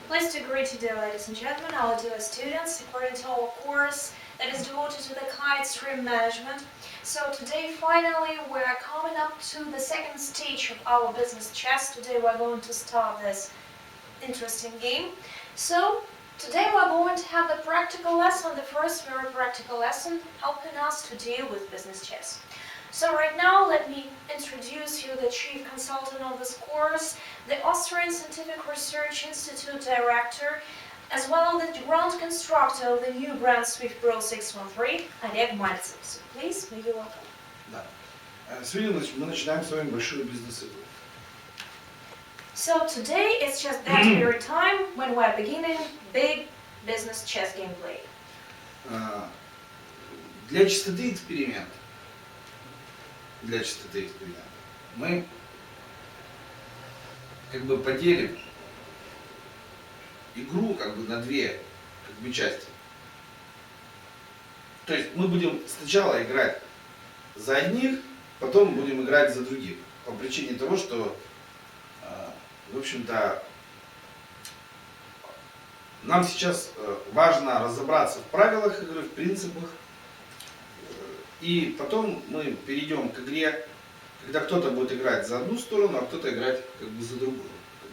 Pleased to greet you, dear ladies and gentlemen, our dear students, according to our course that is devoted to the client stream management. So today, finally, we're coming up to the second stage of our business chess. Today we're going to start this interesting game. So today we're going to have the practical lesson, the first very practical lesson, helping us to deal with business chess. So right now, let me introduce you the chief consultant of this course, the Austrian Scientific Research Institute director, as well as the ground constructor of the new brand Swift Pro 613, Олег Мальцев. So please, may you welcome. Да. Сегодня мы начинаем с вами большую бизнес-игру. So today it's just that very time when we're beginning big business chess gameplay. Для чистоты эксперимента. Мы как бы поделим игру на две части. То есть мы будем сначала играть за одних, потом будем играть за других. По причине того, что, в общем-то, нам сейчас важно разобраться в правилах игры, в принципах. И потом мы перейдем к игре, когда кто-то будет играть за одну сторону, а кто-то играть за другую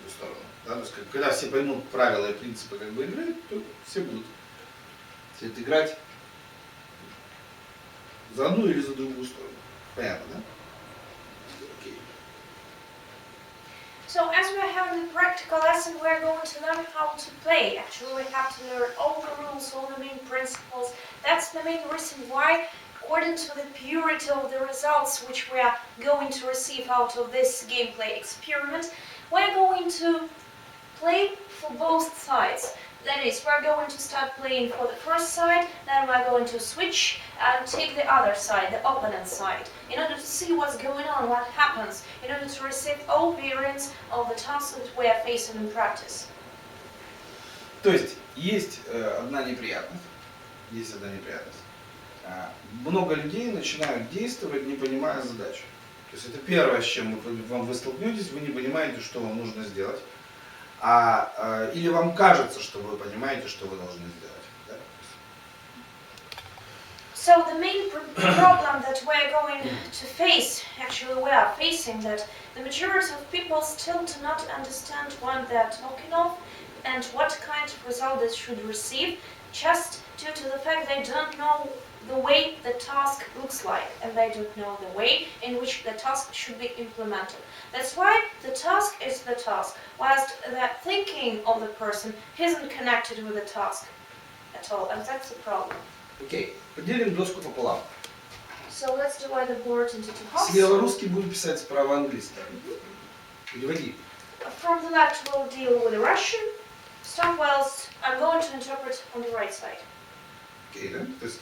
сторону. Да? То есть, когда все поймут правила и принципы игры, то все будут играть за одну или за другую сторону. Понятно, да? Okay. So as we are having the practical lesson, we are going to learn how to play. Actually, we have to learn all the rules, all the main principles. That's the main reason why, according to the purity of the results which we are going to receive out of this gameplay experiment, we're going to play for both sides. That is, we're going to start playing for the first side, then we're going to switch and take the other side, the opponent side, in order to see what's going on, what happens, in order to receive all variants of the tasks that we are facing in practice. То есть одна неприятность. Много людей начинают действовать, не понимая задачу. То есть это первое, с чем вы столкнетесь, вы не понимаете, что вам нужно сделать. Или вам кажется, что вы понимаете, что вы должны сделать. Да? So the main problem that we're going to face, actually we are facing, that the majority of people still do not understand what they're talking of and what kind of result they should receive, just due to the fact they don't know the way the task looks like, and they don't know the way in which the task should be implemented. That's why the task is the task, whilst the thinking of the person isn't connected with the task at all, and that's the problem. Окей, поделим доску пополам. So let's divide the board into two halves. Слева русский будет писать, справа английский. Переводи. From the left we'll deal with the Russian stuff, whilst I'm going to interpret on the right side. Окей, да? То есть,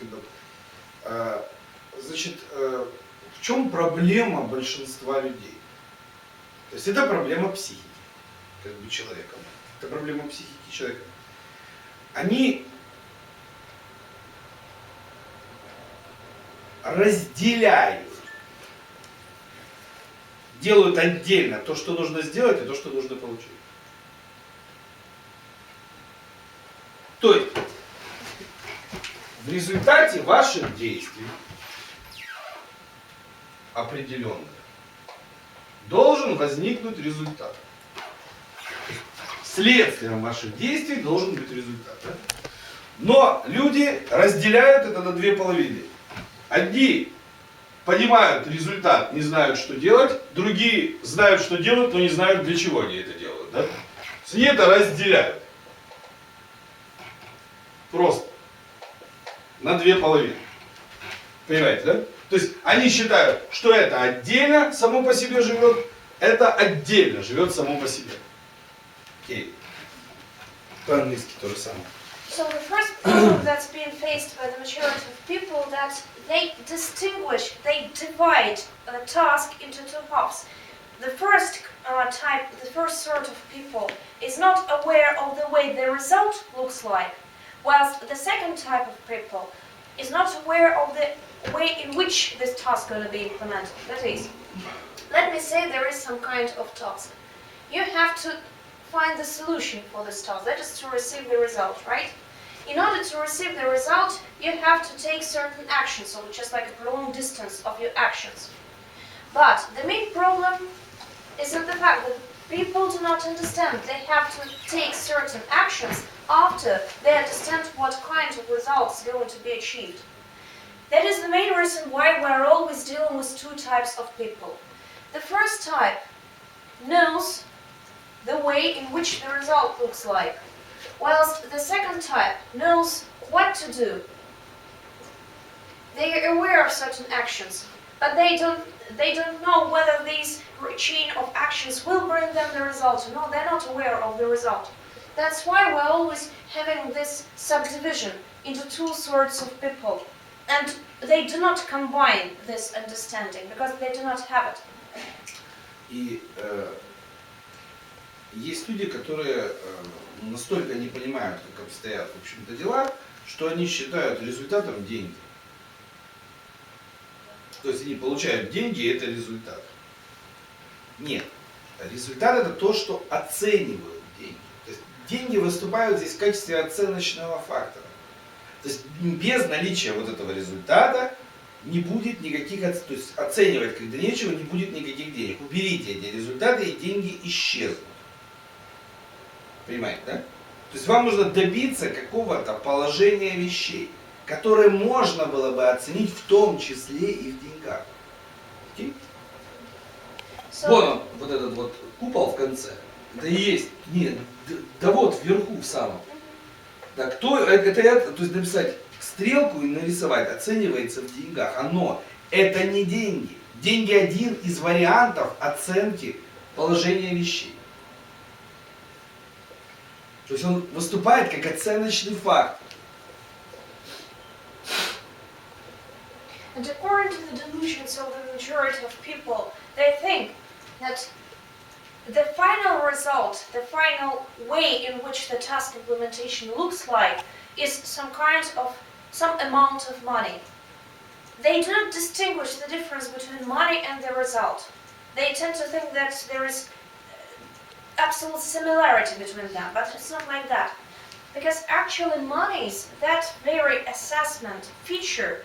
значит, в чем проблема большинства людей? То есть это проблема психики, человека. Это проблема психики человека. Они разделяют, делают отдельно то, что нужно сделать, и то, что нужно получить. То есть в результате ваших действий определенных должен возникнуть результат. Следствием ваших действий должен быть результат. Да? Но люди разделяют это на две половины. Одни понимают результат, не знают, что делать, другие знают, что делать, но не знают, для чего они это делают. Да? Они это разделяют. Просто. На две половины. Понимаете, да? То есть они считают, что это отдельно само по себе живет, это отдельно живет само по себе. Окей. По-английски то же самое. So the first problem that's being faced by the majority of people, that they distinguish, they divide a task into two halves. The first the first sort of people is not aware of the way the result looks like, whilst the second type of people is not aware of the way in which this task is going to be implemented. That is, let me say there is some kind of task. You have to find the solution for this task, that is to receive the result, right? In order to receive the result, you have to take certain actions, so just like a prolonged distance of your actions. But the main problem is in the fact that people do not understand. They have to take certain actions after they understand what kind of results are going to be achieved. That is the main reason why we are always dealing with two types of people. The first type knows the way in which the result looks like, whilst the second type knows what to do. They are aware of certain actions, but they don't know whether these chain of actions will bring them the result. No, they're not aware of the result. That's why we're always having this subdivision into two sorts of people. And they do not combine this understanding, because they do not have it. И есть люди, которые настолько не понимают, как обстоят, в общем-то, дела, что они считают результатом деньги. То есть они получают деньги, и это результат. Нет. Результат это то, что оценивают деньги. То есть деньги выступают здесь в качестве оценочного фактора. То есть без наличия вот этого результата не будет никаких, то есть оценивать когда нечего, не будет никаких денег. Уберите эти результаты, и деньги исчезнут. Понимаете, да? То есть вам нужно добиться какого-то положения вещей, которые можно было бы оценить в том числе и в деньгах. Okay? Вон он, вот этот вот купол в конце. Это и есть. Нет, да вот вверху в самом. Да, кто, это я, то есть написать стрелку и нарисовать оценивается в деньгах. Оно, это не деньги. Деньги один из вариантов оценки положения вещей. То есть он выступает как оценочный факт. And according to the delusions of the majority of people, they think that the final result, the final way in which the task implementation looks like, is some amount of money. They do not distinguish the difference between money and the result. They tend to think that there is absolute similarity between them, but it's not like that. Because actually money is that very assessment feature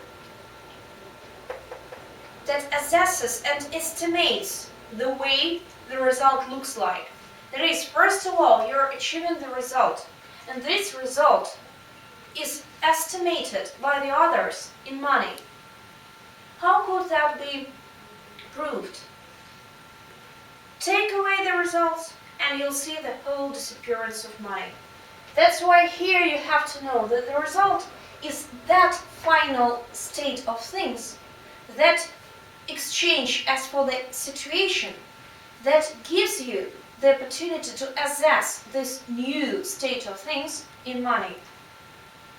that assesses and estimates the way the result looks like. That is, first of all, you're achieving the result, and this result is estimated by the others in money. How could that be proved? Take away the results, and you'll see the whole disappearance of money. That's why here you have to know that the result is that final state of things, that exchange as for the situation, that gives you the opportunity to assess this new state of things in money.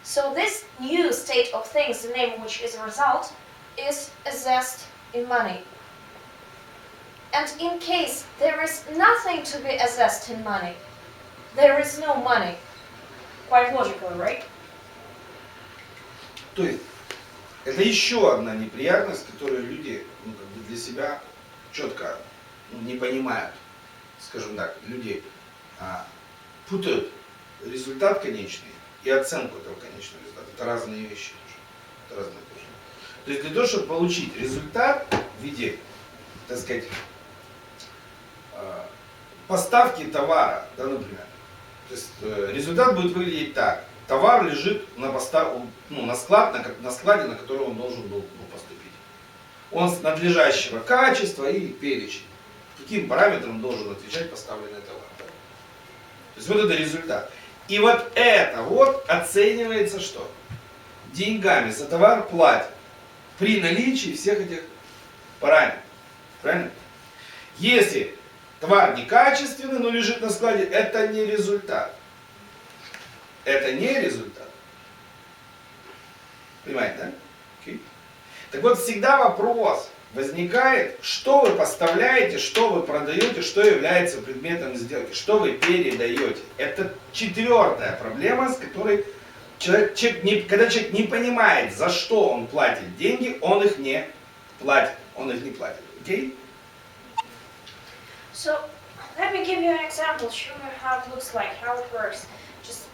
So this new state of things, the name of which is a result, is assessed in money. And in case there is nothing to be assessed in money, there is no money. Quite logical, right? То есть это еще одна неприятность, которую люди для себя четко не понимают. Скажем так, люди путают результат конечный и оценку этого конечного результата. Это разные вещи тоже. Это разные тоже. То есть для того, чтобы получить результат в виде, так сказать, поставки товара, да, например. То есть результат будет выглядеть так. Товар лежит на складе, на который он должен был поступить. Он с надлежащего качества и перечень. Каким параметрам должен отвечать поставленный товар. То есть вот это результат. И вот это вот оценивается что? Деньгами за товар платят при наличии всех этих параметров. Правильно? Если товар некачественный, но лежит на складе, это не результат. Это не результат. Понимаете, да? Okay. Так вот, всегда вопрос возникает, что вы поставляете, что вы продаете, что является предметом сделки, что вы передаете. Это четвертая проблема, с которой когда человек не понимает, за что он платит деньги, он их не платит. Он их не платит. Okay? So, Let me give you an example, show you how it looks like, how it works. Just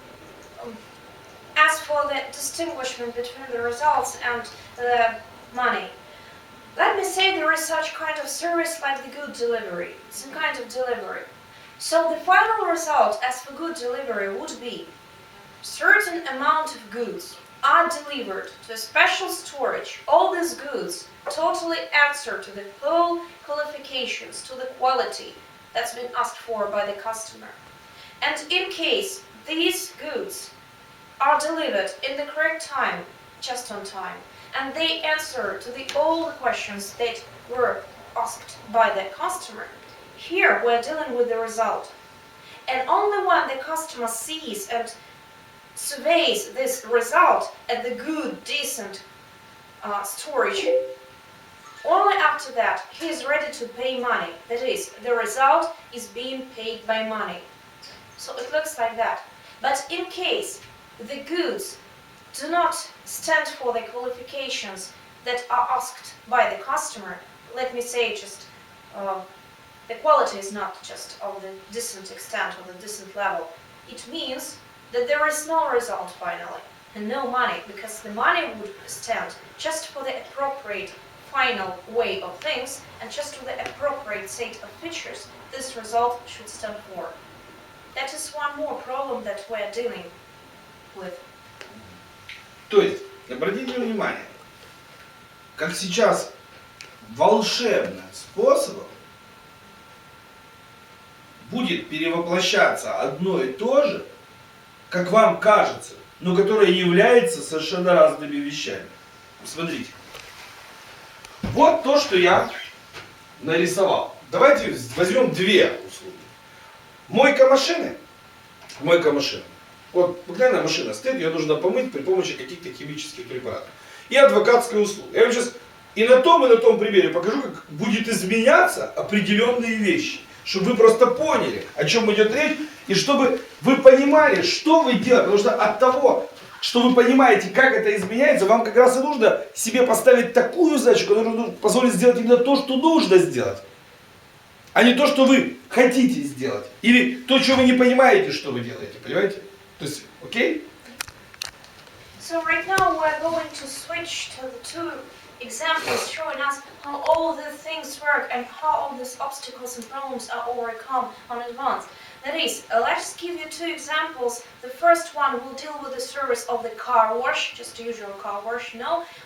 as for the distinguishment between the results and the money. Let me say there is such kind of service like the good delivery, some kind of delivery. So the final result as for good delivery would be certain amount of goods are delivered to a special storage. All these goods totally answer to the full qualifications, to the quality that's been asked for by the customer. And in case these goods are delivered in the correct time, just on time, and they answer to all the questions that were asked by the customer, here we're dealing with the result. And only when the customer sees and surveys this result at the good, decent storage, only after that he is ready to pay money. That is, the result is being paid by money. So it looks like that. But in case the goods do not stand for the qualifications that are asked by the customer, let me say just the quality is not just of the decent extent or the decent level, it means that there is no result finally and no money, because the money would stand just for the appropriate final way of things and just for the appropriate set of features this result should stand for. That is one more problem that we're dealing with. То есть, обратите внимание, как сейчас волшебным способом будет перевоплощаться одно и то же, как вам кажется, но которое является совершенно разными вещами. Смотрите. Вот то, что я нарисовал. Давайте возьмем две услуги. Мойка машины. Вот обыкновенная машина стоит, ее нужно помыть при помощи каких-то химических препаратов. И адвокатская услуга. Я вам сейчас и на том примере покажу, как будет изменяться определенные вещи. Чтобы вы просто поняли, о чем идет речь, и чтобы вы понимали, что вы делаете. Потому что от того, что вы понимаете, как это изменяется, вам как раз и нужно себе поставить такую задачу, которая позволит сделать именно то, что нужно сделать. А не то, что вы хотите сделать. Или то, что вы не понимаете, что вы делаете. Понимаете? То есть, окей? So right now we're going to switch to the two examples showing us how all the things work and how all these obstacles and problems are overcome on advance. That is, let's give you two examples. The first one will deal with the service of the car wash, just the usual car wash,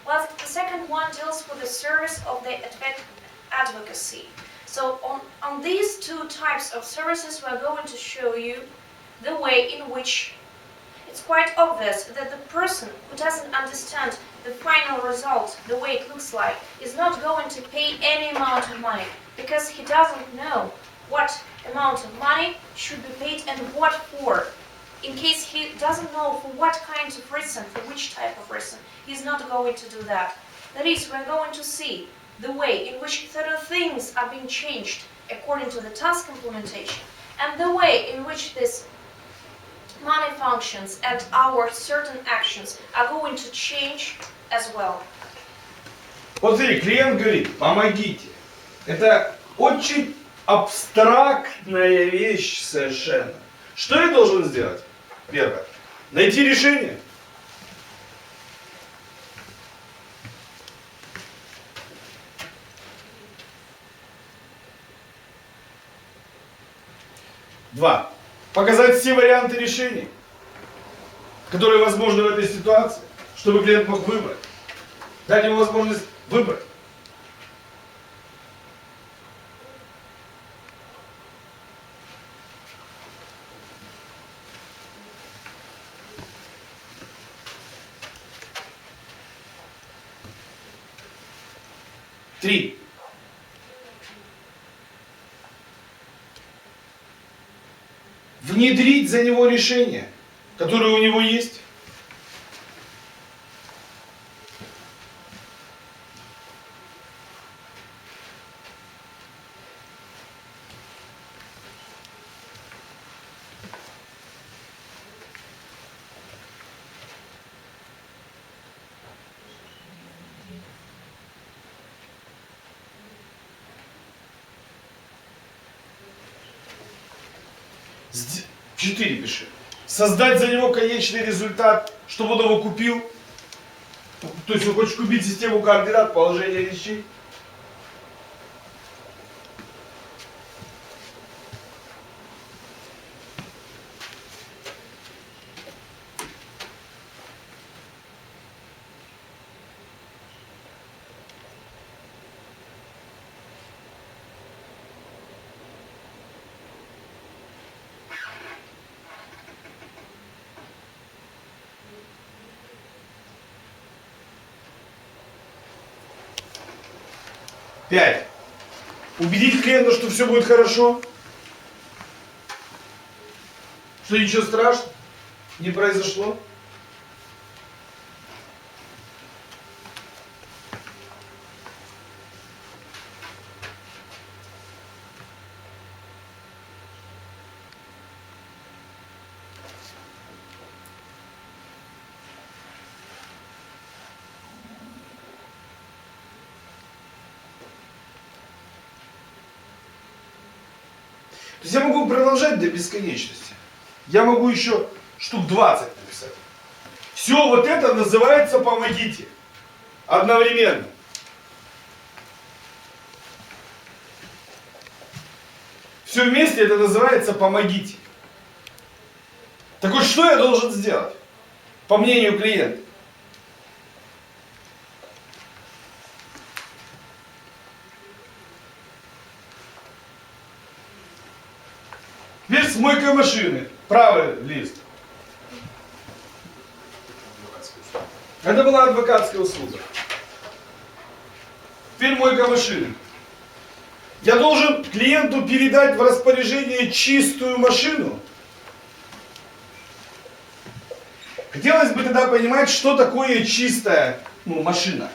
while the second one deals with the service of the advocacy. So on these two types of services, we're going to show you the way in which it's quite obvious that the person who doesn't understand the final result, the way it looks like, is not going to pay any amount of money, because he doesn't know what amount of money should be paid and what for. In case he doesn't know for what kind of reason, for which type of reason, he's not going to do that. That is, we're going to see the way in which certain things are being changed according to the task implementation, and the way in which this money functions and our certain actions are going to change as well. Вот смотри, клиент говорит, помогите. Это очень абстрактная вещь совершенно. Что я должен сделать? Первое. Найти решение. Два. Показать все варианты решений, которые возможны в этой ситуации, чтобы клиент мог выбрать. Дать ему возможность выбрать. Три. Внедрить за него решение, которое у него есть. 4 пиши. Создать за него конечный результат, чтобы он его купил. То есть, вы хочешь купить систему координат положения вещей. Пять. Убедить клиента, что все будет хорошо. Что ничего страшного не произошло. То есть я могу продолжать до бесконечности. Я могу еще штук 20 написать. Все вот это называется «помогите». Одновременно. Все вместе это называется «помогите». Так вот, что я должен сделать? По мнению клиента. Теперь с мойкой машины. Правый лист. Это была адвокатская услуга. Теперь мойка машины. Я должен клиенту передать в распоряжение чистую машину. Хотелось бы тогда понимать, что такое чистая машина.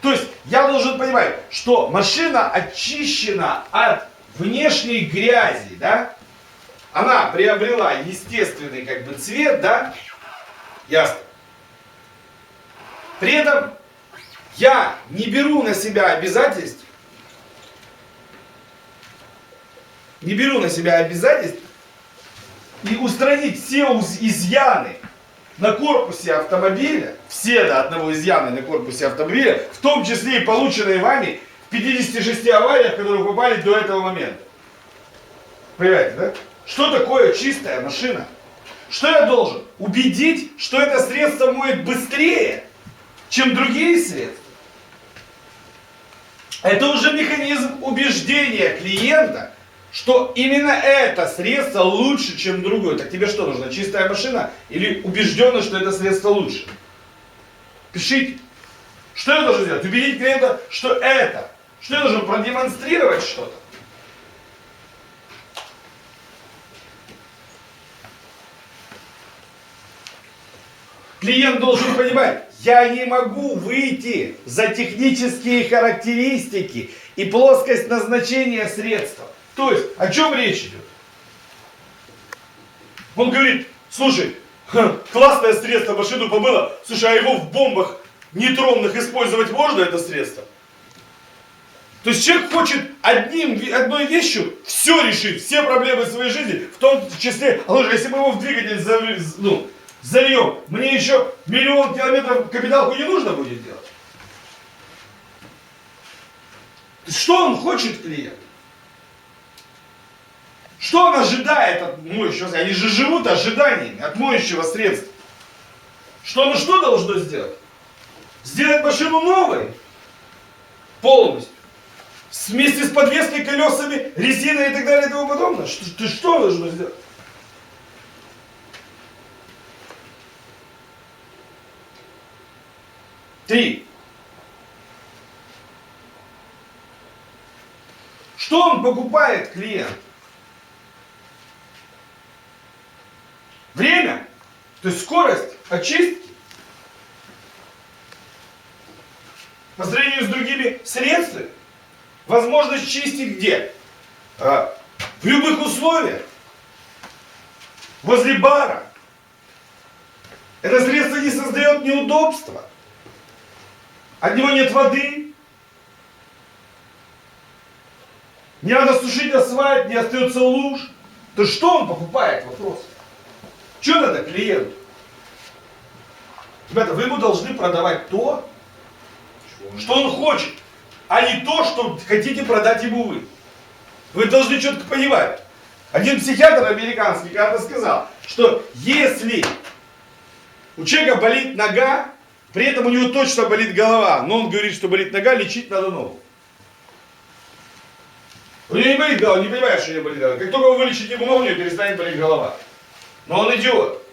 То есть я должен понимать, что машина очищена от внешней грязи, да? Она приобрела естественный цвет, да? Ясно. При этом я не беру на себя обязательств, и устранить все изъяны на корпусе автомобиля, все до одного изъяна на корпусе автомобиля, в том числе и полученные вами в 56 авариях, которые попали до этого момента. Понимаете, да? Что такое чистая машина? Что я должен? Убедить, что это средство моет быстрее, чем другие средства. Это уже механизм убеждения клиента, что именно это средство лучше, чем другое. Так тебе что нужно? Чистая машина или убежденность, что это средство лучше? Пишите. Что я должен сделать? Убедить клиента, что это. Что я должен продемонстрировать что-то? Клиент должен понимать, я не могу выйти за технические характеристики и плоскость назначения средства. То есть, о чем речь идет? Он говорит, слушай, классное средство, машину помыло, слушай, а его в бомбах нейтронных использовать можно, это средство? То есть человек хочет одной вещью все решить, все проблемы своей жизни, в том числе, если мы его в двигатель зальем, мне еще 1 000 000 километров капиталку не нужно будет делать. Что он хочет, клиент? Что он ожидает от моющего средства? Они же живут ожиданиями от моющего средства. Что оно что должно сделать? Сделать машину новой. Полностью. Вместе с подвеской, колесами, резиной и так далее и тому подобное. Что должно сделать? Три. Что он покупает, клиент? Время, то есть скорость очистки по сравнению с другими средствами, возможность чистить где? В любых условиях, возле бара. Это средство не создает неудобства, от него нет воды, не надо сушить асфальт, не остается луж, то что он покупает? Вопрос. Что надо клиенту? Ребята, вы ему должны продавать то, что он хочет, а не то, что хотите продать ему вы. Вы должны четко понимать. Один психиатр американский когда-то сказал, что если у человека болит нога, при этом у него точно болит голова, но он говорит, что болит нога, лечить надо ногу. У него не болит голова, не понимает, что у него болит голова. Как только вы вылечите ему ногу, у него перестанет болеть голова. Но он идиот.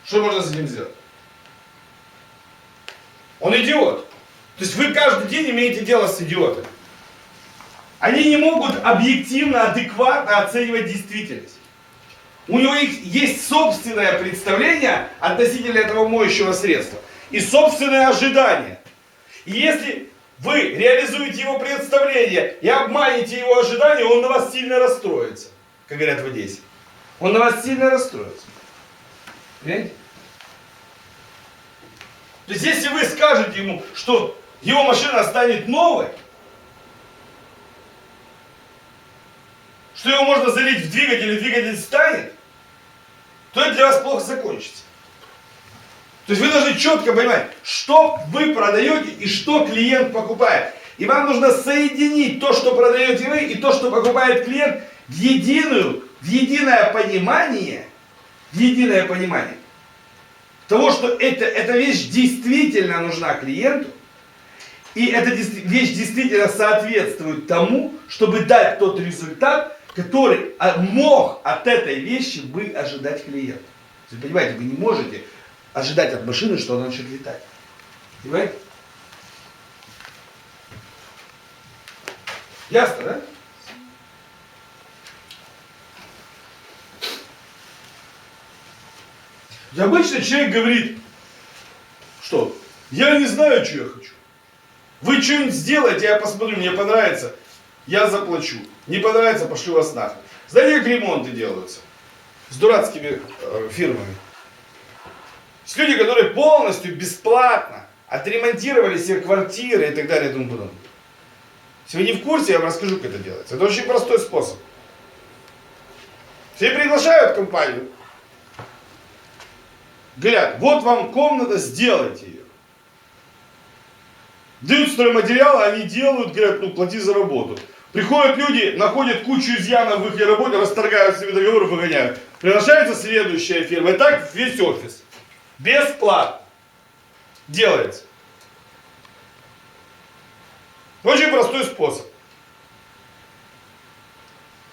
Что можно с этим сделать? Он идиот. То есть вы каждый день имеете дело с идиотами. Они не могут объективно, адекватно оценивать действительность. У него есть собственное представление относительно этого моющего средства. И собственные ожидания. И если вы реализуете его представление и обманете его ожидания, он на вас сильно расстроится. Как говорят в Одессе. Он на вас сильно расстроится. Понимаете? То есть если вы скажете ему, что его машина станет новой, что его можно залить в двигатель, и двигатель станет, то это для вас плохо закончится. То есть вы должны четко понимать, что вы продаете и что клиент покупает. И вам нужно соединить то, что продаете вы, и то, что покупает клиент, в единое понимание того, что эта вещь действительно нужна клиенту, и эта вещь действительно соответствует тому, чтобы дать тот результат, который мог от этой вещи бы ожидать клиент. Вы понимаете, вы не можете ожидать от машины, что она начнет летать. Понимаете? Ясно, да? И обычно человек говорит, что я не знаю, что я хочу. Вы что-нибудь сделаете, я посмотрю, мне понравится, я заплачу. Не понравится, пошлю вас нахрен. Знаете, как ремонты делаются? С дурацкими фирмами. С люди, которые полностью бесплатно отремонтировали себе квартиры и так далее и тому подобное. Если вы не в курсе, я вам расскажу, как это делается. Это очень простой способ. Все приглашают компанию. Говорят, вот вам комната, сделайте ее. Дают стройматериалы, они делают, говорят, ну плати за работу. Приходят люди, находят кучу изъянов в их работе, расторгают себе договор и выгоняют. Приглашается следующая фирма. И так весь офис. Бесплатно. Делается. Очень простой способ.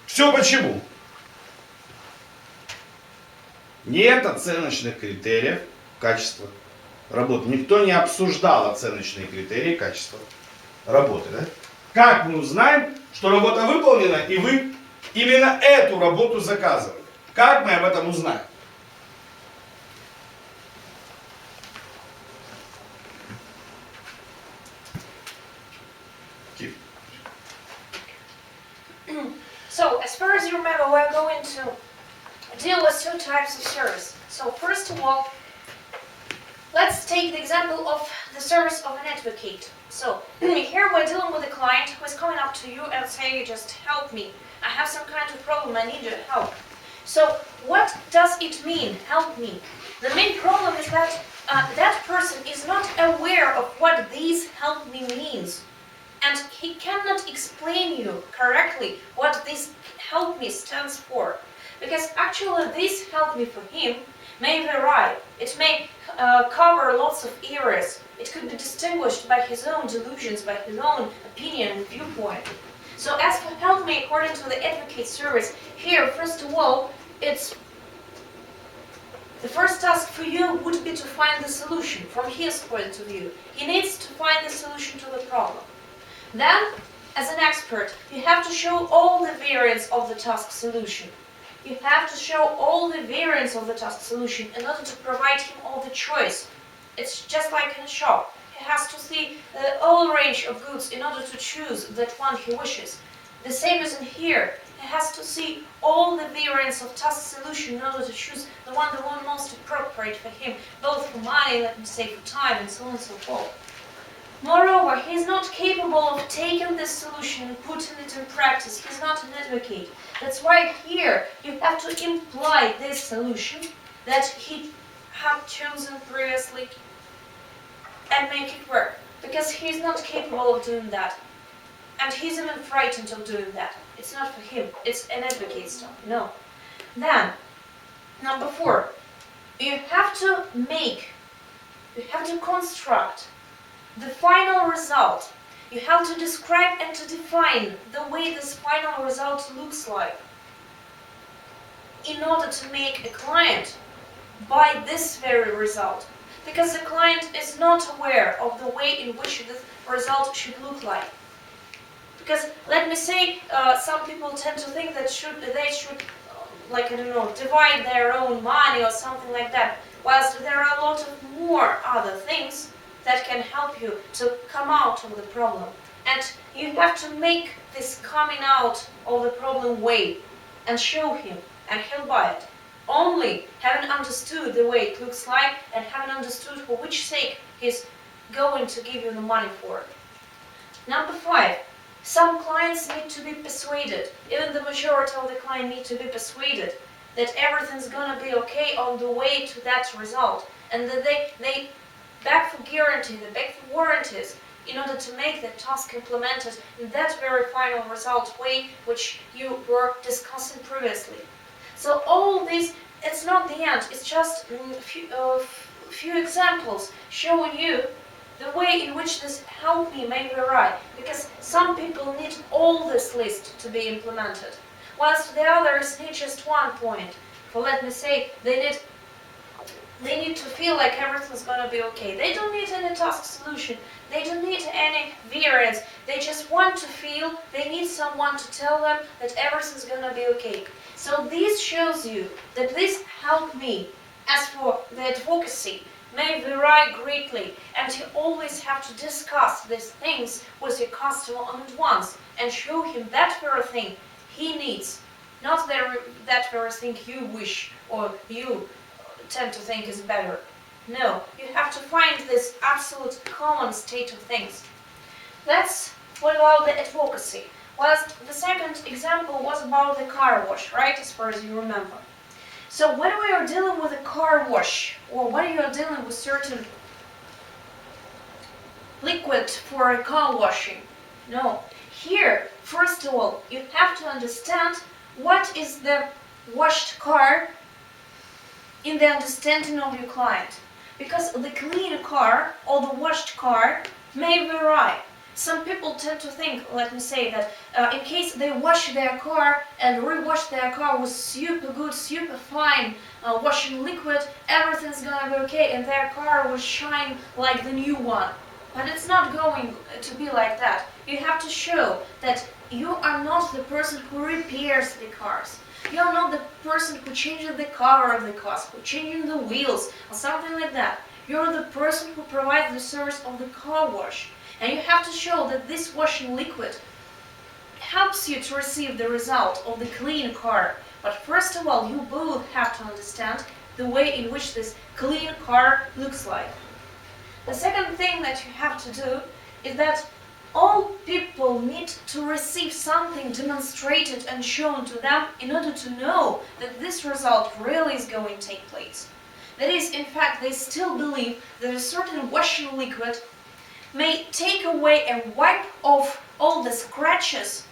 Все почему? Нет оценочных критериев качества работы. Никто не обсуждал оценочные критерии качества работы. Да? Как мы узнаем, что работа выполнена, и вы именно эту работу заказывали? Как мы об этом узнаем? So, as far as you remember, we're going to deal with two types of service. So, first of all, let's take the example of the service of an advocate. So, here we're dealing with a client who is coming up to you and saying, just help me. I have some kind of problem, I need your help. So, what does it mean, help me? The main problem is that that person is not aware of what this help me means. And he cannot explain you correctly what this help me stands for. Because actually this help me for him may vary. It may cover lots of areas. It could be distinguished by his own delusions, by his own opinion and viewpoint. So as for help me according to the advocate service, here first of all, it's the first task for you would be to find the solution from his point of view. He needs to find the solution to the problem. Then, as an expert, you have to show all the variants of the task solution. You have to show all the variants of the task solution in order to provide him all the choice. It's just like in a shop. He has to see the whole range of goods in order to choose that one he wishes. The same is in here. He has to see all the variants of task solution in order to choose the one most appropriate for him, both for money, let me say, for time, and so on and so forth. Moreover, he is not capable capable of taking this solution and putting it in practice. He's not an advocate. That's why here you have to imply this solution that he had chosen previously and make it work. Because he's not capable of doing that. And he's even frightened of doing that. It's not for him. It's an advocate stuff. No. Then, number 4. You have to construct the final result. You have to describe and to define the way this final result looks like in order to make a client buy this very result. Because the client is not aware of the way in which this result should look like. Because, let me say, some people tend to think that they should, like, I don't know, divide their own money or something like that, whilst there are a lot of more other things that can help you to come out of the problem. And you have to make this coming out of the problem way and show him, and he'll buy it. Only having understood the way it looks like and having understood for which sake he's going to give you the money for it. Number 5. Some clients need to be persuaded, even the majority of the clients need to be persuaded that everything's gonna be okay on the way to that result, and that they back for guarantee, they back for warranties in order to make the task implemented in that very final result way which you were discussing previously. So all this, it's not the end, it's just a few examples showing you the way in which this help me may vary, because some people need all this list to be implemented, whilst the others need just one point. For, let me say, they need to feel like everything's gonna be okay. They don't need any task solution, they don't need any variance, they just want to feel, they need someone to tell them that everything's gonna be okay. So this shows you that this help me, as for the advocacy, may vary greatly, and you always have to discuss these things with your customer at once and show him that very thing he needs, not that very thing you wish or you tend to think is better. No, you have to find this absolute common state of things. That's what about the advocacy. Whilst the second example was about the car wash, right, as far as you remember. So when we are dealing with a car wash, or when you are dealing with certain liquid for a car washing, no. Here, first of all, you have to understand what is the washed car in the understanding of your client. Because the clean car or the washed car may vary. Some people tend to think, let me say, that in case they wash their car and rewash their car with super good, super fine washing liquid, everything's gonna be okay and their car will shine like the new one. But it's not going to be like that. You have to show that you are not the person who repairs the cars. You are not the person who changes the cover of the cars, who changes the wheels or something like that. You're the person who provides the service of the car wash. And you have to show that this washing liquid helps you to receive the result of the clean car. But first of all, you both have to understand the way in which this clean car looks like. The second thing that you have to do is that all people need to receive something demonstrated and shown to them in order to know that this result really is going to take place. That is, in fact, they still believe that a certain washing liquid may take away and wipe off all the scratches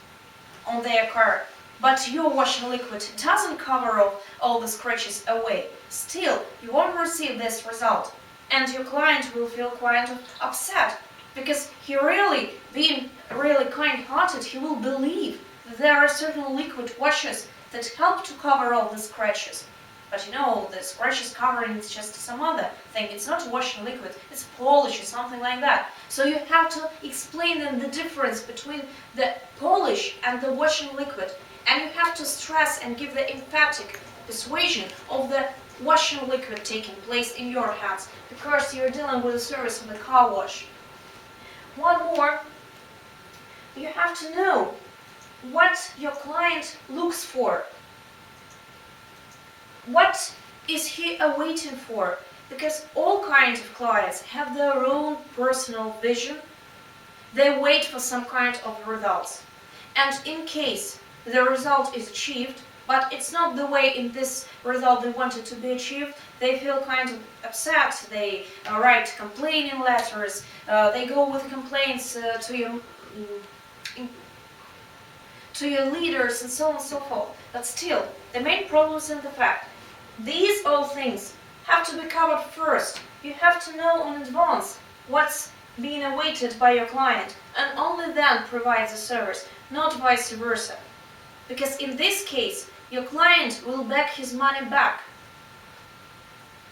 on their car, but your washing liquid doesn't cover all the scratches away. Still, you won't receive this result, and your client will feel quite upset, because he really, being really kind-hearted, he will believe that there are certain liquid washes that help to cover all the scratches. But you know, the scratches covering is just some other thing. It's not washing liquid, it's polish or something like that. So you have to explain them the difference between the polish and the washing liquid. And you have to stress and give the emphatic persuasion of the washing liquid taking place in your hands, because you're dealing with the service of the car wash. One more, you have to know what your client looks for. What is he awaiting for? Because all kinds of clients have their own personal vision they wait for some kind of results. And in case the result is achieved, but it's not the way in this result they wanted to be achieved, they feel kind of upset, they write complaining letters, they go with complaints to your leaders and so on and so forth. But still, the main problem is in the fact, these all things have to be covered first. You have to know in advance what's being awaited by your client, and only then provide the service, not vice versa. Because in this case, your client will beg his money back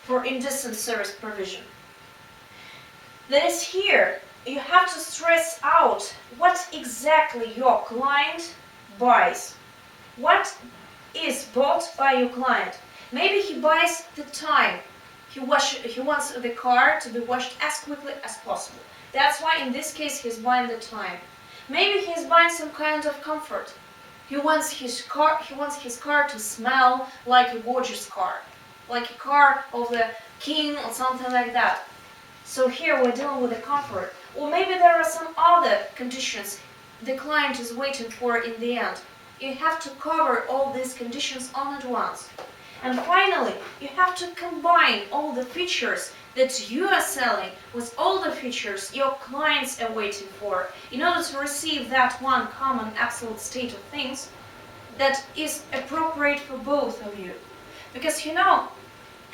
for indecent service provision. That is here, you have to stress out what exactly your client buys. What is bought by your client? Maybe he buys the time. He wants the car to be washed as quickly as possible. That's why in this case he's buying the time. Maybe he's buying some kind of comfort. He wants his car to smell like a gorgeous car, like a car of the king or something like that. So here we're dealing with the comfort. Or maybe there are some other conditions the client is waiting for in the end. You have to cover all these conditions all at once. And finally, you have to combine all the features that you are selling with all the features your clients are waiting for in order to receive that one common absolute state of things that is appropriate for both of you. Because you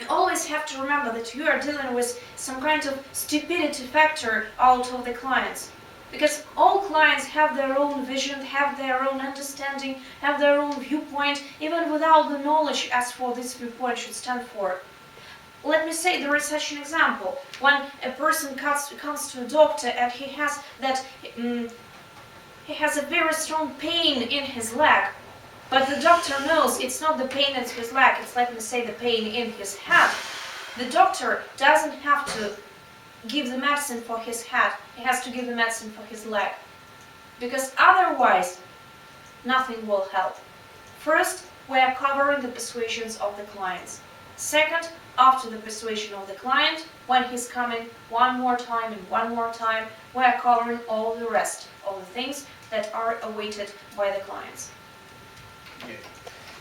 always have to remember that you are dealing with some kind of stupidity factor out of the clients. Because all clients have their own vision, have their own understanding, have their own viewpoint, even without the knowledge as for this viewpoint should stand for. Let me say there is such an example. When a person comes to a doctor and he has a very strong pain in his leg, but the doctor knows it's not the pain in his leg, it's, let me say, the pain in his head. The doctor doesn't have to give the medicine for his head, he has to give the medicine for his leg. Because otherwise, nothing will help. First, we are covering the persuasions of the clients. Second, after the persuasion of the client, when he's coming one more time and one more time, we are covering all the rest of the things that are awaited by the clients.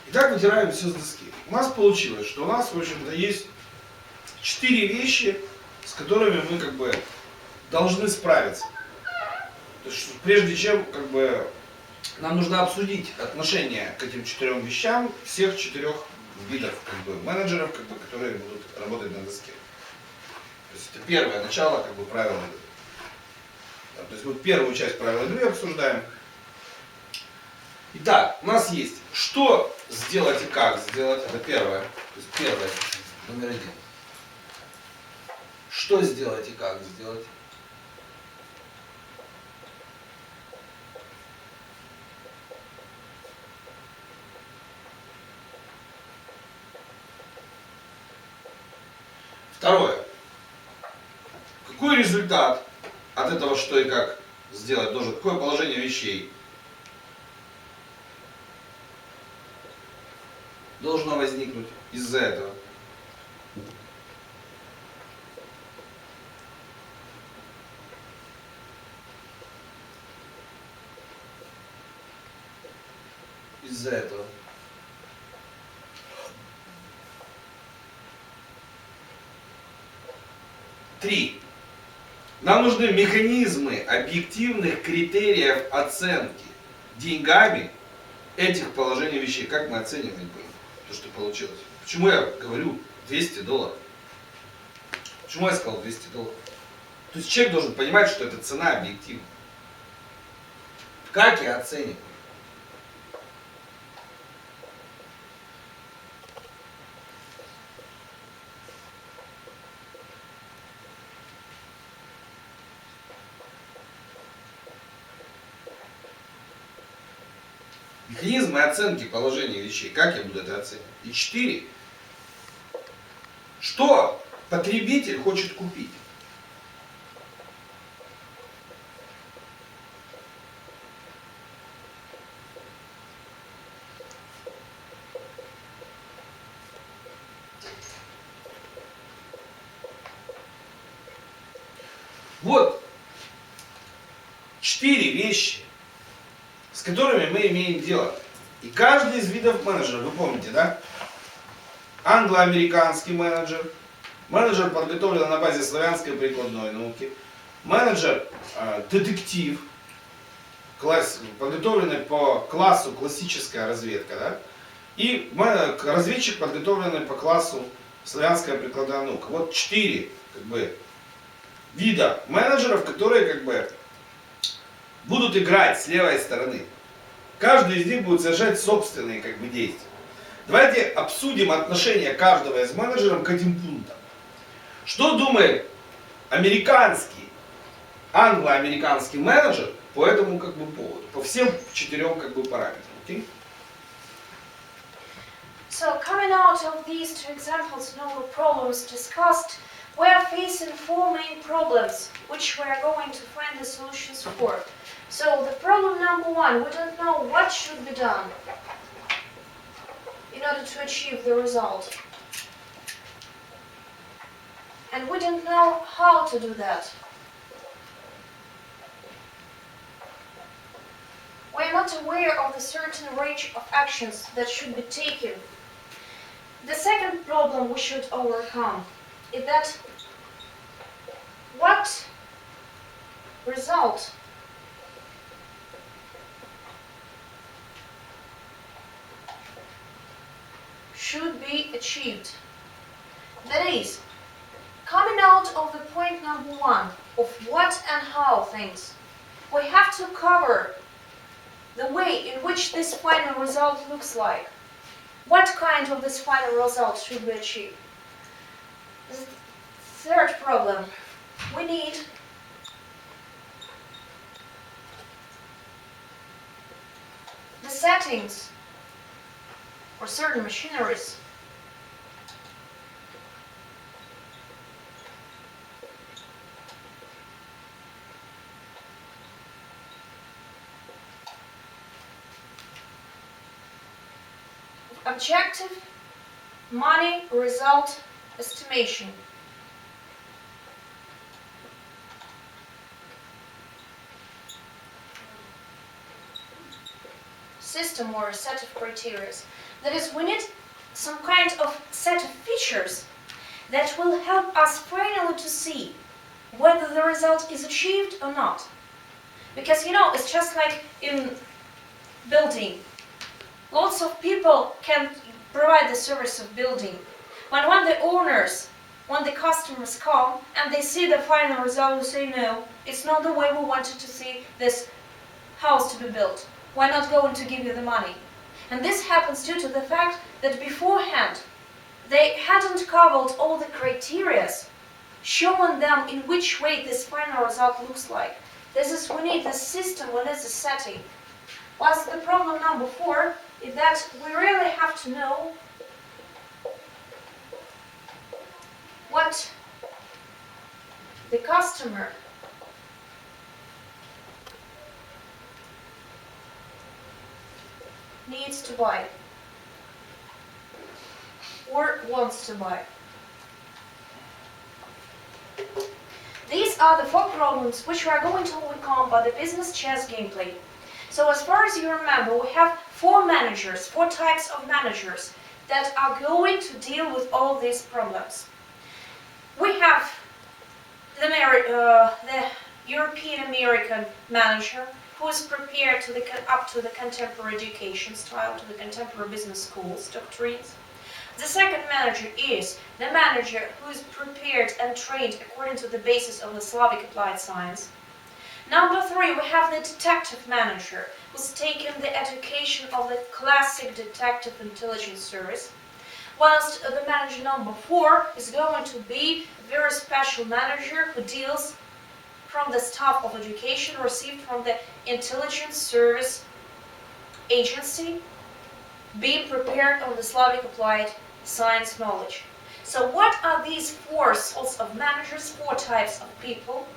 Итак, вытираем все с доски. У нас получилось, что у нас, в общем-то, есть 4 вещи, с которыми мы как бы должны справиться. То есть, прежде чем как бы нам нужно обсудить отношение к этим 4 вещам всех 4 видов как бы менеджеров, как бы, которые будут работать на доске. То есть это первое начало как бы правила игры. Да, то есть вот первую часть правил игры обсуждаем. Итак, у нас есть что сделать и как сделать. Это первое. То есть первое, номер 1. Что сделать и как сделать. Второе. Какой результат от этого что и как сделать должен? Какое положение вещей должно возникнуть из-за этого? Из-за этого. Три. Нам нужны механизмы объективных критериев оценки деньгами этих положений вещей. Как мы оценивать будем то, что получилось? Почему я говорю $200? Почему я сказал $200? То есть человек должен понимать, что это цена объективна. Как я оцениваю? Механизмы оценки положения вещей. Как я буду это оценивать? И 4. Что потребитель хочет купить? Вот 4 вещи, с которыми мы имеем дело. И каждый из видов менеджера, вы помните, да? Англо-американский менеджер, менеджер, подготовленный на базе Славянской прикладной науки, менеджер детектив, подготовленный по классу классическая разведка, да? И разведчик, подготовленный по классу Славянская прикладная наука. Вот 4 вида менеджеров, которые будут играть с левой стороны. Каждый из них будет совершать собственные действия. Давайте обсудим отношение каждого из менеджеров к этим пунктам. Что думает американский, англо-американский менеджер по этому поводу, по всем 4 параметрам. Okay? So, coming out of these 2 examples of novel problems discussed, we are facing 4 main problems, which we are going to find the solutions for. So, the problem number 1, we don't know what should be done in order to achieve the result. And we don't know how to do that. We are not aware of the certain range of actions that should be taken. The second problem we should overcome is that what result should be achieved. That is, coming out of the point number 1 of what and how things, we have to cover the way in which this final result looks like. What kind of this final result should we achieve? The third problem, we need the settings or certain machineries objective money result estimation. System or a set of criteria. That is, we need some kind of set of features that will help us finally to see whether the result is achieved or not. Because it's just like in building. Lots of people can provide the service of building, but when the owners, when the customers come and they see the final result, they say, no, it's not the way we wanted to see this house to be built. We're not going to give you the money. And this happens due to the fact that beforehand they hadn't covered all the criteria, showing them in which way this final result looks like. We need the system, we need the setting. Whilst the problem number 4 is that we really have to know what the customer needs to buy or wants to buy. These are the 4 problems which we are going to overcome by the business chess gameplay. So as far as you remember, we have 4 managers, 4 types of managers that are going to deal with all these problems. We have the European American manager, who is prepared up to the contemporary education style, to the contemporary business schools doctrines. The second manager is the manager who is prepared and trained according to the basis of the Slavic applied science. Number 3, we have the detective manager, who's taken the education of the classic detective intelligence service. Whilst the manager number 4 is going to be a very special manager who deals from the staff of education received from the intelligence service agency, being prepared on the Slavic applied science knowledge. So what are these 4 sorts of managers, 4 types of people,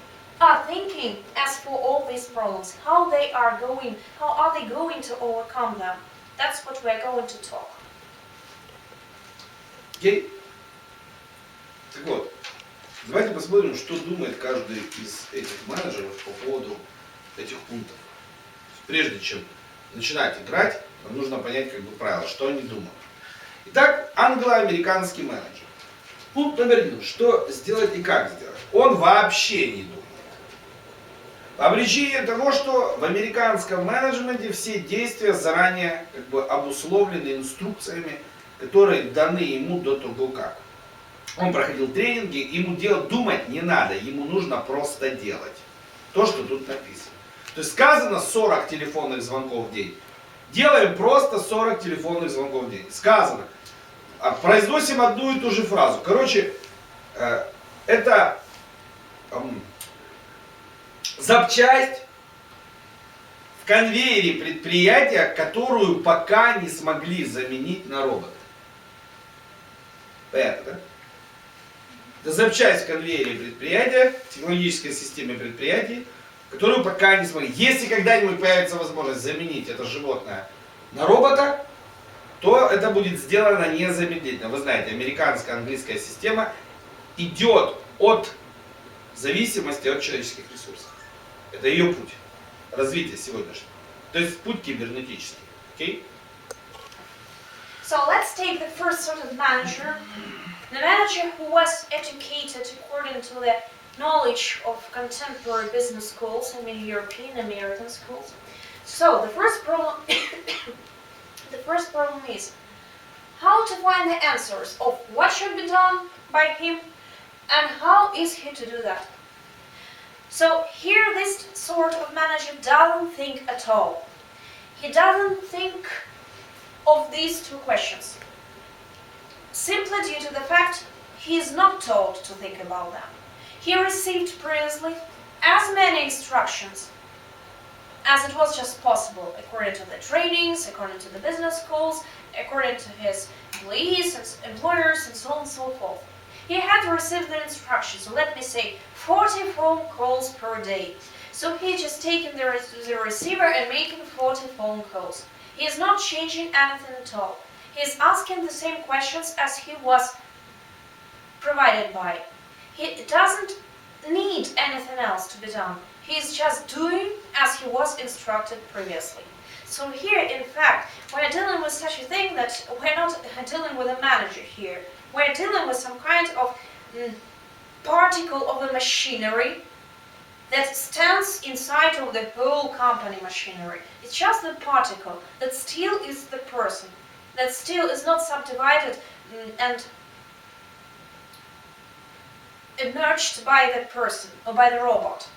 are thinking as for all these problems? How are they going to overcome them? That's what we're going to talk. Окей? Так вот, давайте посмотрим, что думает каждый из этих менеджеров по поводу этих пунктов. Прежде чем начинать играть, нам нужно понять как бы правила, что они думают. Итак, англо-американский менеджер. Пункт номер 1. Что сделать и как сделать? Он вообще не думает. По причине того, что в американском менеджменте все действия заранее как бы обусловлены инструкциями, которые даны ему до того как. Он проходил тренинги, ему думать не надо, ему нужно просто делать то, что тут написано. То есть сказано 40 телефонных звонков в день. Делаем просто 40 телефонных звонков в день. Сказано. Произносим одну и ту же фразу. Короче, это запчасть в конвейере предприятия, которую пока не смогли заменить на робота. Понятно, да? Это запчасть в конвейере предприятия, в технологической системе предприятий, которую пока не смогли. Если когда-нибудь появится возможность заменить это животное на робота, то это будет сделано незамедлительно. Вы знаете, американская, английская система идет от зависимости от человеческих ресурсов. Это ее путь развития сегодняшнего. То есть путь кибернетический. Okay? So let's take the first sort of manager. The manager who was educated according to the knowledge of contemporary business schools, I mean European American schools. So the first problem is how to find the answers of what should be done by him and how is he to do that. So here this sort of manager doesn't think at all. He doesn't think of these two questions, simply due to the fact he is not told to think about them. He received previously as many instructions as it was just possible, according to the trainings, according to the business schools, according to his employees and employers, and so on and so forth. He had to receive the instructions, so let me say 40 phone calls per day. So he just taking the receiver and making 40 phone calls. He is not changing anything at all. He is asking the same questions as he was provided by. He doesn't need anything else to be done. He is just doing as he was instructed previously. So here, in fact, we're dealing with such a thing that we're not dealing with a manager here. We're dealing with some kind of particle of the machinery that stands inside of the whole company machinery. It's just the particle that still is the person, that still is not subdivided and emerged by the person or by the robot.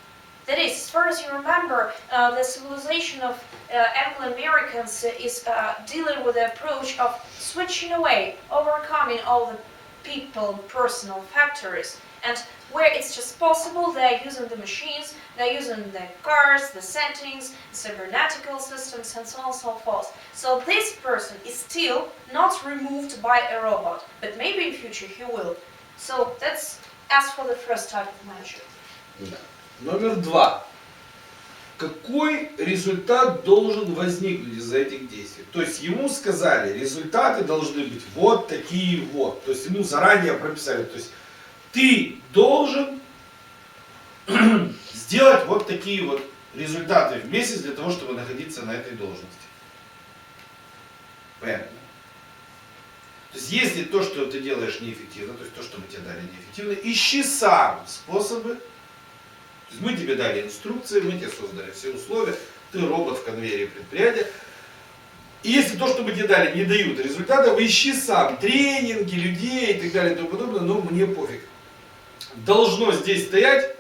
That is, as far as you remember, the civilization of Anglo-Americans is dealing with the approach of switching away, overcoming all the people, personal factories, and where it's just possible, they're using the machines, they're using the cars, the settings, cybernetical systems, and so on and so forth. So this person is still not removed by a robot, but maybe in future he will. So that's as for the first type of manager. Да. Номер 2. Какой результат должен возникнуть из-за этих действий? То есть ему сказали, результаты должны быть вот такие вот. То есть ему заранее прописали. То есть ты должен сделать вот такие вот результаты в месяц для того, чтобы находиться на этой должности. Понятно? То есть если то, что ты делаешь, неэффективно, то есть то, что мы тебе дали, неэффективно, ищи сам способы. То есть мы тебе дали инструкции, мы тебе создали все условия, ты робот в конвейере предприятия. И если то, что мы тебе дали, не дают результатов, ищи сам тренинги, людей и так далее и тому подобное, но мне пофиг. Должно здесь стоять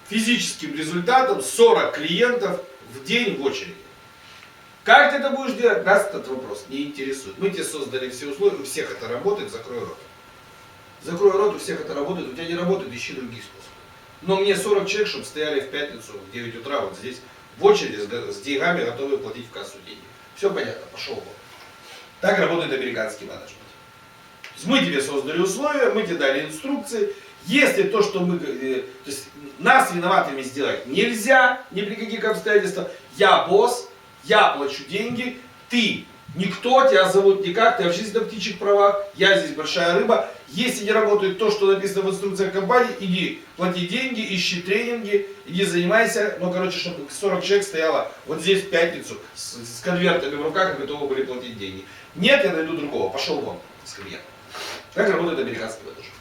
физическим результатом 40 клиентов в день в очереди. Как ты это будешь делать, нас этот вопрос не интересует. Мы тебе создали все условия, у всех это работает, закрой рот. Закрой рот, у всех это работает, у тебя не работает, ищи других способов. Но мне 40 человек, чтобы стояли в пятницу в 9 утра вот здесь в очереди с деньгами, готовы платить в кассу деньги. Все понятно, пошел вон. Так работает американский менеджмент. То есть мы тебе создали условия, мы тебе дали инструкции. Если то, что мы... То есть нас виноватыми сделать нельзя, ни при каких обстоятельствах. Я босс, я плачу деньги, ты никто, тебя зовут никак, ты вообще здесь на птичьих правах, я здесь большая рыба. Если не работает то, что написано в инструкциях компании, иди плати деньги, ищи тренинги, иди занимайся. Ну, короче, чтобы 40 человек стояло вот здесь в пятницу с конвертами в руках и готовы были платить деньги. Нет, я найду другого. Пошел вон с клиента. Как работает американский менеджер?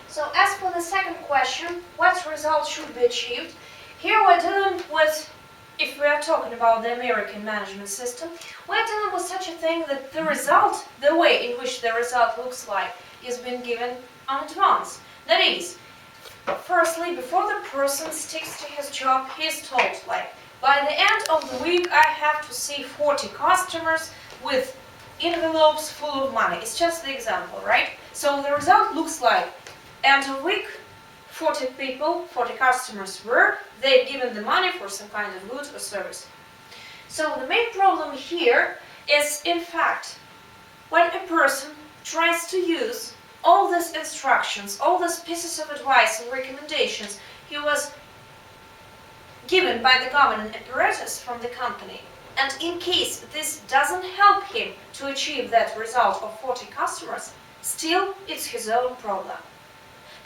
So as for the second question, what result should be achieved? Here we're dealing with, if we are talking about the American management system, we're dealing with such a thing that the result, the way in which the result looks like, is being given in advance. That is, firstly, before the person sticks to his job, he is told, like, by the end of the week I have to see 40 customers with envelopes full of money. It's just the example, right? So the result looks like, end of week, 40 people, 40 customers were, they've given the money for some kind of good or service. So the main problem here is, in fact, when a person tries to use all these instructions, all these pieces of advice and recommendations he was given by the government apparatus from the company, and in case this doesn't help him to achieve that result of 40 customers, still it's his own problem.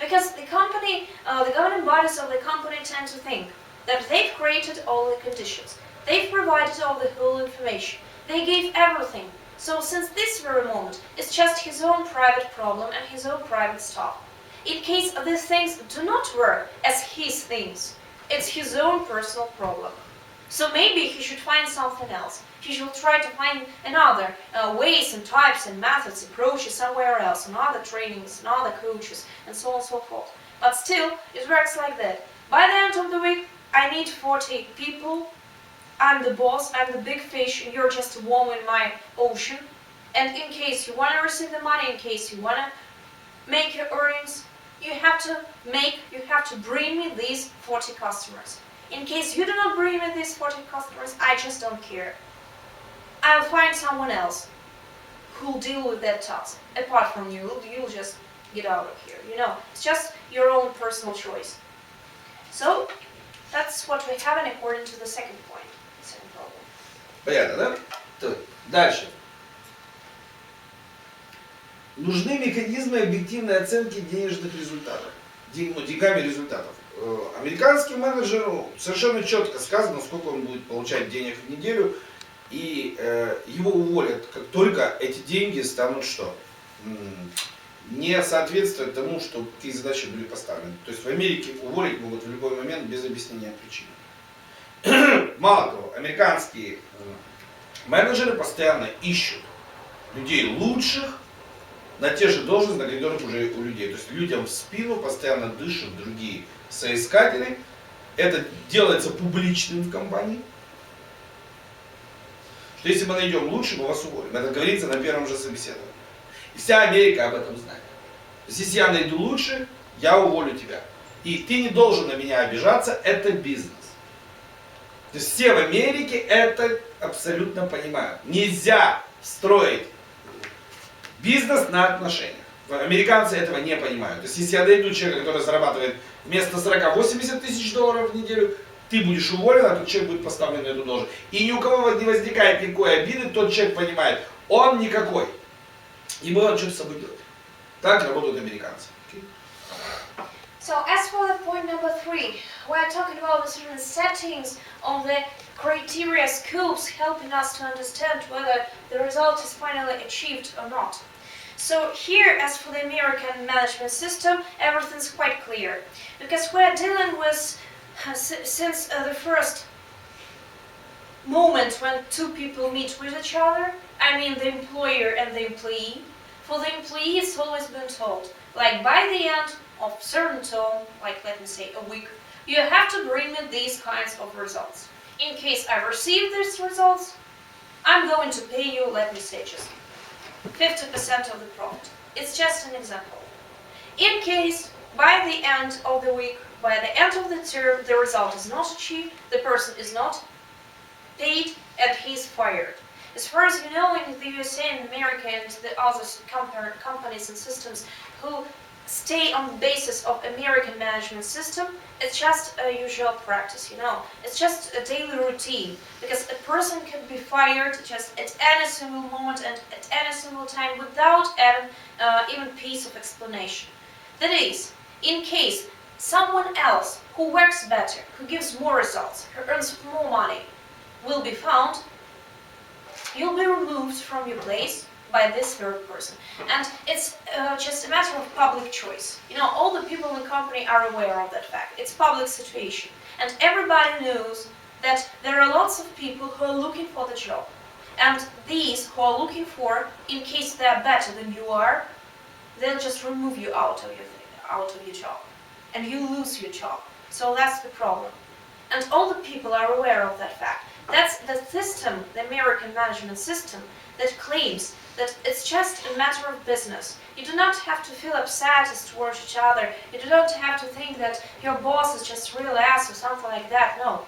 Because the company, the governing bodies of the company tend to think that they've created all the conditions, they've provided all the whole information, they gave everything. So since this very moment, it's just his own private problem and his own private stuff. In case these things do not work as his things, it's his own personal problem. So maybe he should find something else. He should try to find another ways and types and methods, approaches somewhere else, and other trainings, and other coaches, and so on and so forth. But still, it works like that. By the end of the week, I need 40 people. I'm the boss, I'm the big fish, and you're just a worm in my ocean. And in case you want to receive the money, in case you want to make your earnings, you have to bring me these 40 customers. In case you do not bring me these 40 customers, I just don't care. I'll find someone else who'll deal with that task. Apart from you, you'll just get out of here. You know, it's just your own personal choice. So, that's what we have according to the second point, second problem. Понятно, да? Так, дальше. Нужны механизмы объективной оценки денежных результатов. Деньгами результатов. Американскому менеджеру совершенно четко сказано, сколько он будет получать денег в неделю, и его уволят, как только эти деньги станут что? Не соответствуют тому, что какие задачи были поставлены. То есть в Америке уволить могут в любой момент без объяснения причины. Мало того, американские менеджеры постоянно ищут людей лучших на те же должности, на которых уже у людей. То есть людям в спину постоянно дышат другие соискатели. Это делается публичным в компании. Что если мы найдем лучше, мы вас уволим. Это говорится на первом же собеседовании. И вся Америка об этом знает. То есть если я найду лучше, я уволю тебя. И ты не должен на меня обижаться, это бизнес. То есть все в Америке это абсолютно понимают. Нельзя строить бизнес на отношениях. Американцы этого не понимают. То есть если я найду человека, который зарабатывает вместо 40-80 тысяч долларов в неделю, ты будешь уволен, а тот человек будет поставлен на эту должность. И ни у кого не возникает никакой обиды, тот человек понимает, он никакой. И мы что-то с собой делать. Так работают американцы. So as for the point number 3, we're talking about the certain settings of the criteria scopes helping us to understand whether the result is finally achieved or not. So here, as for the American management system, everything's quite clear. Because we're dealing with, since the first moment when two people meet with each other, I mean the employer and the employee, for the employee it's always been told, like by the end of certain term, like let me say a week, you have to bring me these kinds of results. In case I receive these results, I'm going to pay you, let me say, just 50% of the profit. It's just an example. In case by the end of the week, by the end of the term, the result is not achieved, the person is not paid, and he's fired. As far as you know, in the USA and America and the other companies and systems who stay on the basis of American management system, it's just a usual practice, you know. It's just a daily routine, because a person can be fired just at any single moment and at any single time without even piece of explanation. That is, in case someone else who works better, who gives more results, who earns more money, will be found, you'll be removed from your place by this third person. And it's just a matter of public choice. You know, all the people in the company are aware of that fact. It's public situation. And everybody knows that there are lots of people who are looking for the job. And these who are looking for, in case they are better than you are, they'll just remove you out of your job. And you lose your job. So that's the problem. And all the people are aware of that fact. That's the system, the American management system, that claims that it's just a matter of business. You do not have to feel upset towards each other. You do not have to think that your boss is just real ass or something like that. No.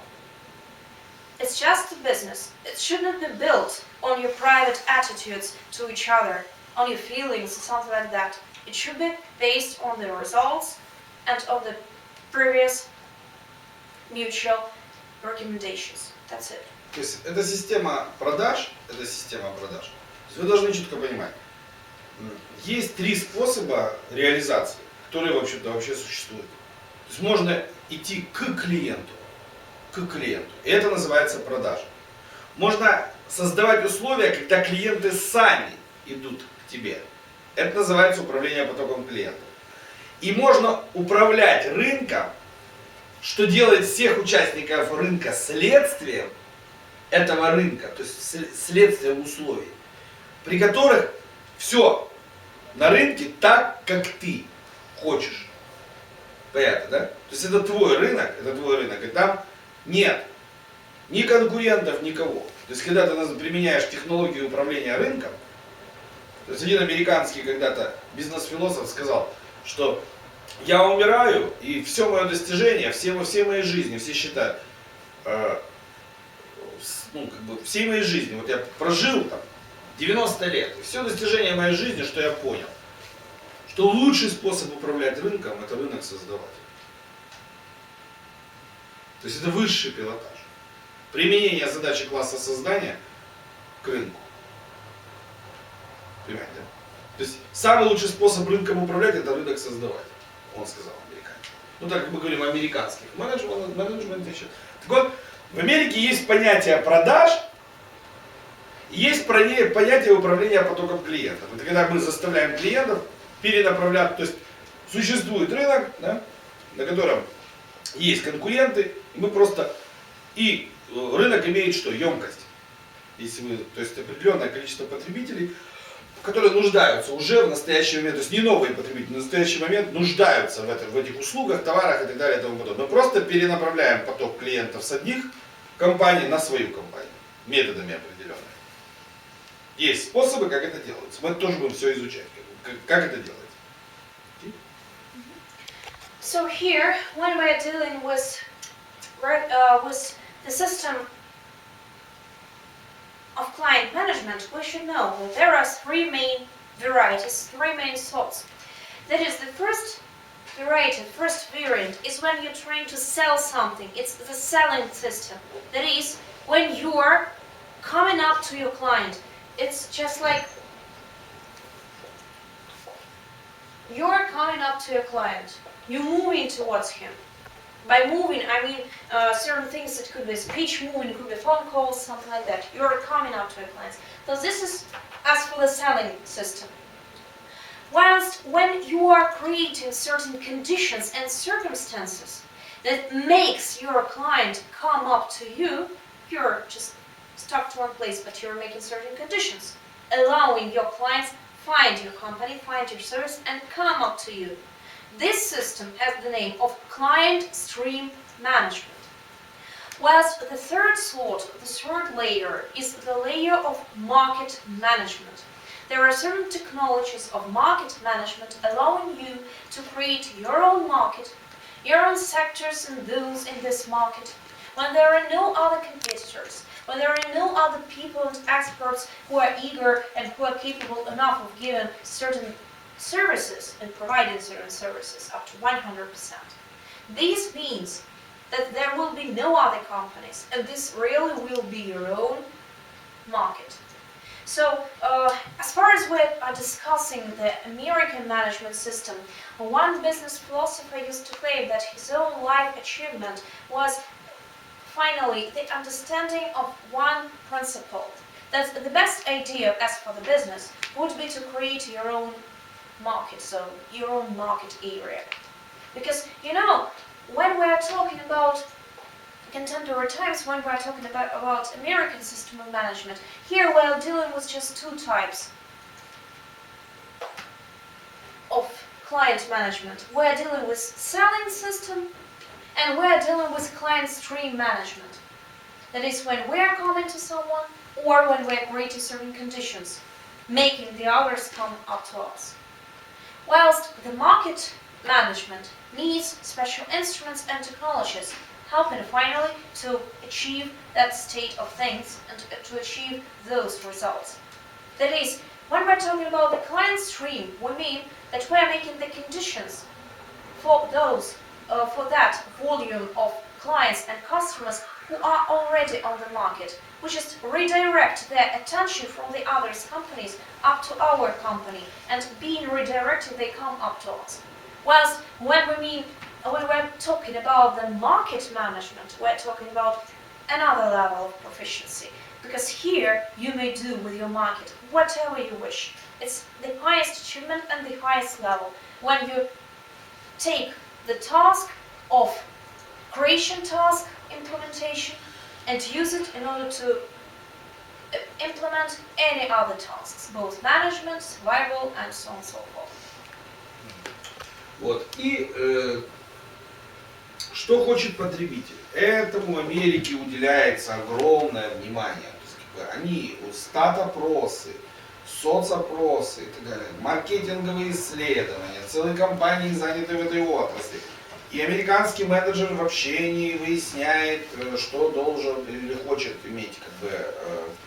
It's just a business. It shouldn't be built on your private attitudes to each other, on your feelings or something like that. It should be based on the results and on the previous mutual recommendations. That's it. То есть это система продаж, Вы должны четко понимать, есть три способа реализации, которые вообще существуют. То есть можно идти к клиенту, и это называется продажа. Можно создавать условия, когда клиенты сами идут к тебе. Это называется управление потоком клиентов. И можно управлять рынком, что делает всех участников рынка следствием этого рынка, то есть следствием условий, при которых все на рынке так, как ты хочешь. Понятно, да? То есть это твой рынок, и там нет ни конкурентов, никого. То есть когда ты применяешь технологию управления рынком, то есть один американский когда-то бизнес-философ сказал, что я умираю, и все мое достижение, все моей жизни, все считают, всей моей жизни, вот я прожил там 90 лет, и все достижение моей жизни, что я понял, что лучший способ управлять рынком – это рынок создавать. То есть это высший пилотаж. Применение задачи класса создания к рынку. Понимаете, да? То есть самый лучший способ рынком управлять – это рынок создавать, он сказал американец. Ну так как мы говорим о американских менеджменте. Так вот, в Америке есть понятие продаж, есть понятие управления потоком клиентов. Это когда мы заставляем клиентов перенаправлять, то есть существует рынок, да, на котором есть конкуренты, и мы просто, и рынок имеет что? Емкость. Если вы, то есть определенное количество потребителей, которые нуждаются уже в настоящий момент, то есть не новые потребители, в настоящий момент нуждаются в этих услугах, товарах и так далее и тому подобное. Мы просто перенаправляем поток клиентов с одних компаний на свою компанию, методами определенными. Есть способы, как это делается. Мы тоже будем все изучать, как это делается. So here, when we're dealing with the system of client management, we should know that there are three main varieties, three main sorts. That is, the first variety, first variant is when you're trying to sell something. It's the selling system. That is, when you're coming up to your client. It's just like you're coming up to your client. You're moving towards him. By moving, I mean certain things. It could be speech moving, it could be phone calls, something like that. You're coming up to your clients. So this is as for the selling system. Whilst when you are creating certain conditions and circumstances that makes your client come up to you, you're just stuck to one place, but you're making certain conditions, allowing your clients find your company, find your service, and come up to you. This system has the name of client stream management. Whilst the third sort, the third layer, is the layer of market management. There are certain technologies of market management allowing you to create your own market, your own sectors and those in this market, when there are no other competitors, when there are no other people and experts who are eager and who are capable enough of giving certain services and providing certain services up to 100%. This means that there will be no other companies, and this really will be your own market. So, as far as we are discussing the American management system, one business philosopher used to claim that his own life achievement was finally the understanding of one principle. That the best idea as for the business would be to create your own market, so your own market area. Because, you know, when we are talking about contemporary times, when we are talking about American system of management, here we are dealing with just two types of client management. We are dealing with selling system and we are dealing with client stream management. That is when we are coming to someone or when we are creating certain conditions, making the others come up to us. Whilst the market management needs special instruments and technologies, helping finally to achieve that state of things and to achieve those results. That is, when we're talking about the client stream, we mean that we are making the conditions for that volume of clients and customers who are already on the market. We just redirect their attention from the other companies up to our company, and being redirected, they come up to us. Whilst when we're talking about the market management, we're talking about another level of proficiency. Because here you may do with your market whatever you wish. It's the highest achievement and the highest level. When you take the task of creation task, implementation, and use it in order to implement any other tasks, both management, survival, and so on and so forth. Вот. И что хочет потребитель? Этому в Америке уделяется огромное внимание. То есть, как бы, они стат-опросы, соцопросы и так далее, маркетинговые исследования, целые компании заняты в этой отрасли. И американский менеджер вообще не выясняет, что должен или хочет иметь как бы,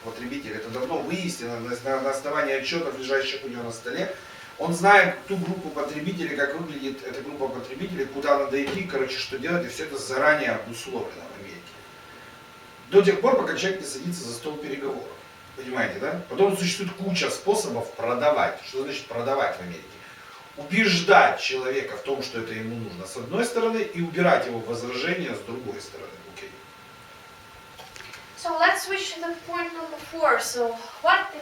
потребитель. Это давно выяснено на основании отчетов, лежащих у него на столе. Он знает ту группу потребителей, как выглядит эта группа потребителей, куда надо идти, короче, что делать, и все это заранее обусловлено в Америке. До тех пор, пока человек не садится за стол переговоров. Понимаете, да? Потом существует куча способов продавать. Что значит продавать в Америке? Убеждать человека в том, что это ему нужно с одной стороны, и убирать его возражения с другой стороны. Okay. So let's switch to the point number 4. So what does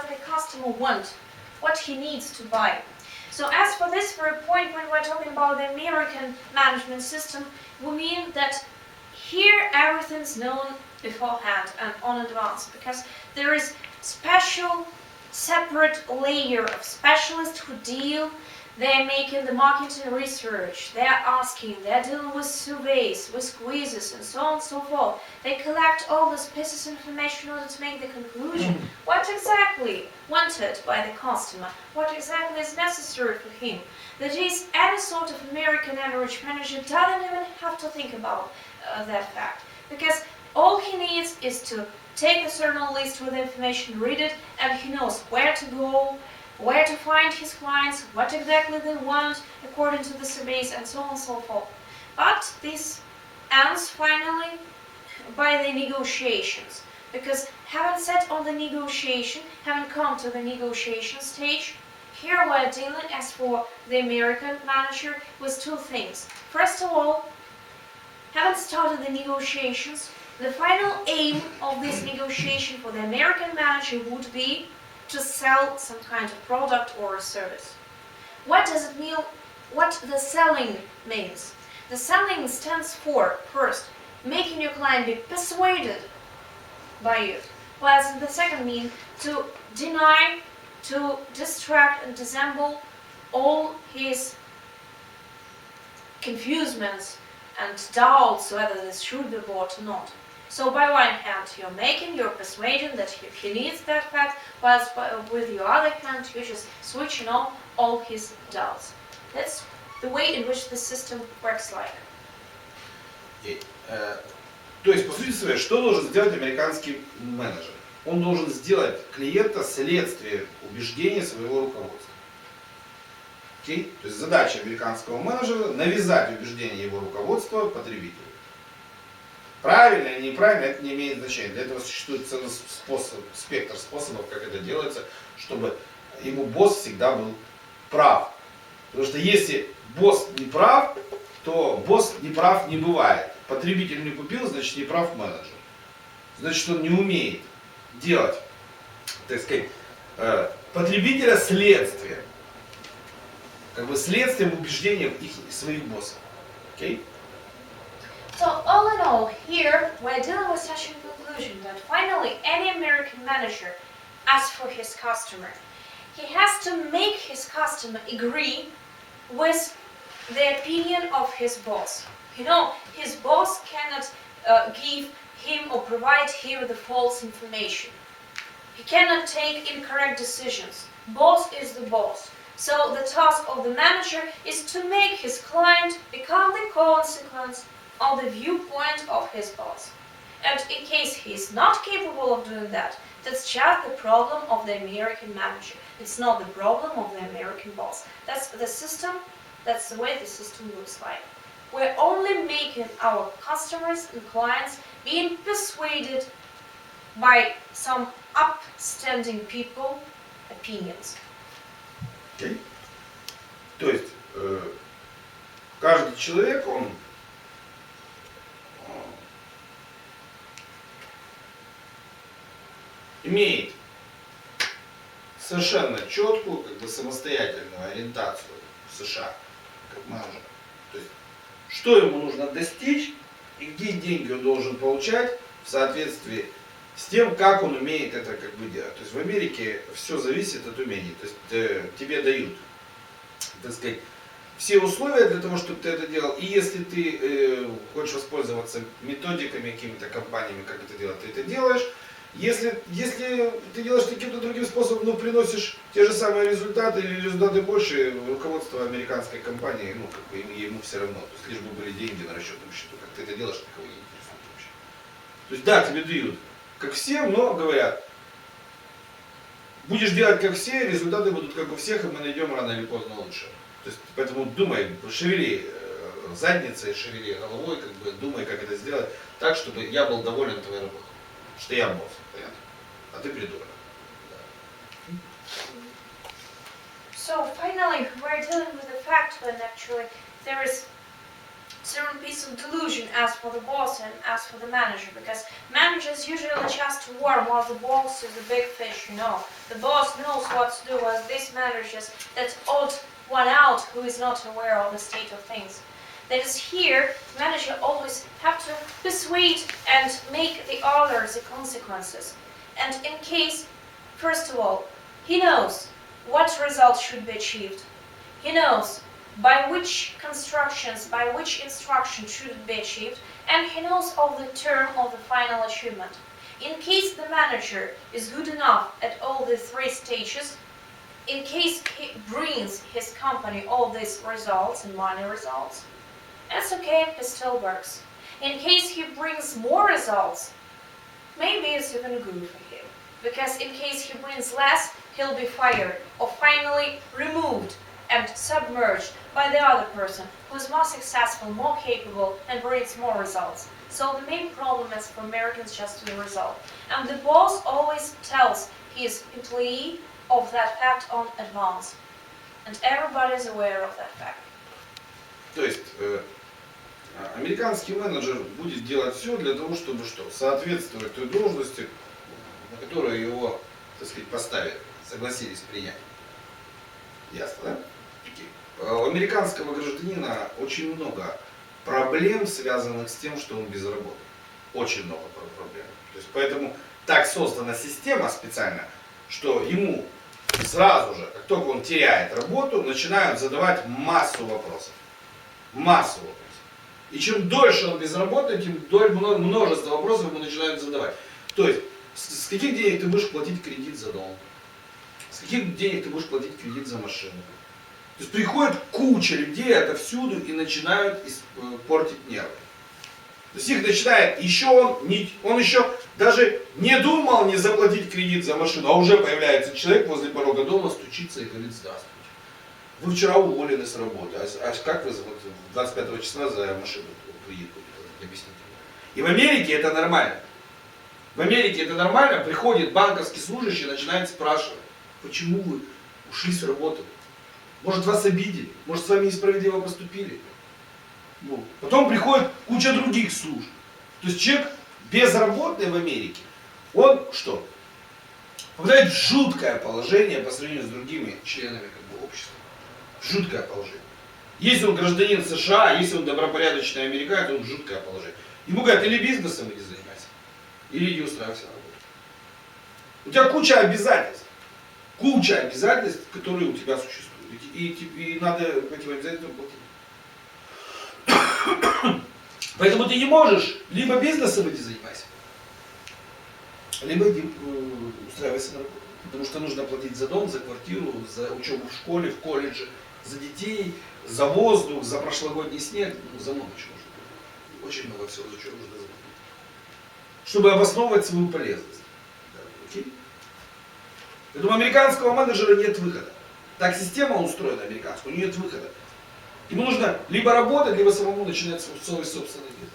the customer want? What he needs to buy? So as for this very point, when we're talking about the American management system, we mean that here everything's known beforehand and on advance, because there is special separate layer of specialists who deal, they're making the marketing research, they're asking, they're dealing with surveys, with quizzes and so on and so forth. They collect all these pieces of information in order to make the conclusion. What exactly wanted by the customer? What exactly is necessary for him? That is, any sort of American average manager doesn't even have to think about that fact. Because all he needs is to take a certain list with information, read it, and he knows where to go, where to find his clients, what exactly they want according to the surveys, and so on and so forth. But this ends finally by the negotiations. Because having set on the negotiation, having come to the negotiation stage, here we are dealing, as for the American manager, with two things. First of all, having started the negotiations, the final aim of this negotiation for the American manager would be to sell some kind of product or a service. What does it mean? What the selling means? The selling stands for, first, making your client be persuaded by you. Whilst the second means to deny, to distract and dissemble all his confusements and doubts whether this should be bought or not. So by one hand you're persuading that he needs that fact, whilst with your other hand you're just switching on all his doubts. That's the way in which the system works like. То есть, по сути своей, что должен сделать американский менеджер? Он должен сделать клиента следствие убеждений своего руководства. Окей? То есть задача американского менеджера навязать убеждение его руководства потребителю. Правильно или неправильно, это не имеет значения. Для этого существует целый спектр способов, как это делается, чтобы ему босс всегда был прав. Потому что если босс не прав, то босс не прав не бывает. Потребитель не купил, значит не прав менеджер. Значит он не умеет делать, так сказать, потребителя следствие. Как бы следствием убеждения своих боссов. Okay? So all in all, here we're dealing with such a conclusion that finally any American manager asks for his customer. He has to make his customer agree with the opinion of his boss. You know, his boss cannot give him or provide him the false information. He cannot take incorrect decisions. Boss is the boss. So the task of the manager is to make his client become the consequence of the viewpoint of his boss. And in case he is not capable of doing that, that's just the problem of the American manager. It's not the problem of the American boss. That's the system, that's the way the system looks like. We're only making our customers and clients being persuaded by some upstanding people opinions. Okay. То есть каждый человек, он имеет совершенно четкую, как бы самостоятельную ориентацию в США, как менеджер. То есть, что ему нужно достичь и где деньги он должен получать в соответствии с тем, как он умеет это как бы делать. То есть в Америке все зависит от умений. То есть тебе дают, так сказать, все условия для того, чтобы ты это делал. И если ты хочешь воспользоваться методиками, какими-то компаниями, как это делать, ты это делаешь. Если ты делаешь каким-то другим способом, но приносишь те же самые результаты или результаты больше, руководство американской компании, ну, как бы ему все равно. То есть лишь бы были деньги на расчетном счету. Как ты это делаешь, никого не интересует вообще. То есть да, тебе дают, как всем, но говорят, будешь делать как все, результаты будут как у всех, и мы найдем рано или поздно лучше. То есть, поэтому думай, шевели задницей, шевели головой, как бы думай, как это сделать так, чтобы я был доволен твоей работой. Что я босс, понятно? А ты придурок. So finally, we're dealing with the fact that actually there is certain piece of delusion as for the boss and as for the manager, because managers usually just warm while the boss is a big fish, you know. The boss knows what to do, while these managers, that odd one out who is not aware of the state of things. That is here, the manager always have to persuade and make the others the consequences. And in case, first of all, he knows what result should be achieved. He knows by which constructions, by which instruction should it be achieved, and he knows of the term of the final achievement. In case the manager is good enough at all the three stages, in case he brings his company all these results and money results, that's okay, it still works. In case he brings more results, maybe it's even good for him. Because in case he brings less, he'll be fired or finally removed and submerged by the other person who is more successful, more capable, and brings more results. So the main problem is for Americans just the result. And the boss always tells his employee of that fact on advance. And everybody is aware of that fact. То есть американский менеджер будет делать все для того, чтобы что? Соответствовать той должности, на которую его, так сказать, поставили, согласились принять. Ясно, да? У американского гражданина очень много проблем, связанных с тем, что он без работы. Очень много проблем. То есть, поэтому так создана система специально, что ему сразу же, как только он теряет работу, начинают задавать массу вопросов. Массу вопросов. И чем дольше он без работы, тем множество вопросов ему начинают задавать. То есть, с каких денег ты будешь платить кредит за дом? С каких денег ты будешь платить кредит за машину? То есть приходит куча людей отовсюду и начинают портить нервы. То есть их начинает, он еще даже не думал не заплатить кредит за машину, а уже появляется человек возле порога дома, стучится и говорит здравствуйте. вы вчера уволены с работы, а как вы вот 25 числа за машину кредит объясните? И в Америке это нормально. В Америке это нормально, приходит банковский служащий и начинает спрашивать, почему вы ушли с работы? Может, вас обидели? Может, с вами несправедливо поступили? Ну, потом приходит куча других служб. То есть человек безработный в Америке, он что? Попадает в жуткое положение по сравнению с другими членами общества. Жуткое положение. Если он гражданин США, если он добропорядочный американец, он в жуткое положение. Ему говорят, или бизнесом иди занимайся, или иди устраивайся на работу. У тебя куча обязательств, которые у тебя существуют. И надо этим обязательствам платить. Поэтому ты не можешь либо бизнесом иди занимайся, либо иди устраивайся на работу. Потому что нужно платить за дом, за квартиру, за учебу в школе, в колледже, за детей, за воздух, за прошлогодний снег, за много чего нужно. Очень много всего, за что нужно заплатить. Чтобы обосновывать свою полезность. Окей? Поэтому у американского менеджера нет выхода. Так система устроена американская, у нее нет выхода. Ему нужно либо работать, либо самому начинать свой собственный бизнес.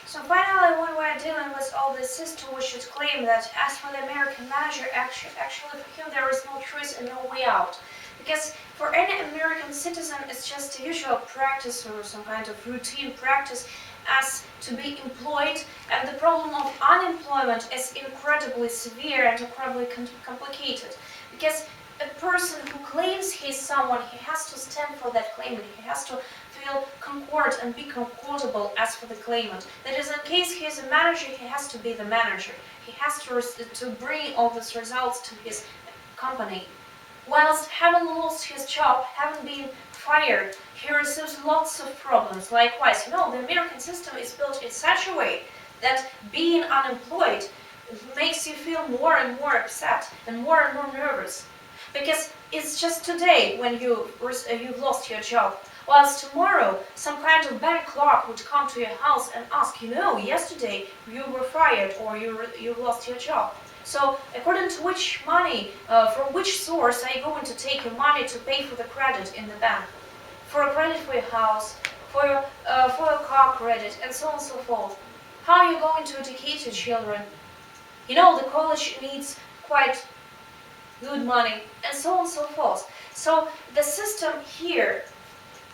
So finally, when we're dealing with all this system, we should claim that as for the American manager, actually for him there is no choice and no way out. Because for any American citizen, it's just a usual practice or some kind of routine practice as to be employed, and the problem of unemployment is incredibly severe and incredibly complicated. Because a person who claims he's someone, he has to stand for that claimant, he has to feel concord and be comfortable as for the claimant. That is, in case he is a manager, he has to be the manager. He has to bring all these results to his company. Whilst having lost his job, having been fired, he receives lots of problems. Likewise, the American system is built in such a way that being unemployed makes you feel more and more upset and more nervous. Because it's just today when you've lost your job. Whilst tomorrow, some kind of bank clerk would come to your house and ask, yesterday you were fired or you lost your job. So, according to which money, from which source are you going to take your money to pay for the credit in the bank? For a credit for your house, for your car credit, and so on and so forth. How are you going to educate your children? The college needs quite good money, and so on and so forth. So, the system here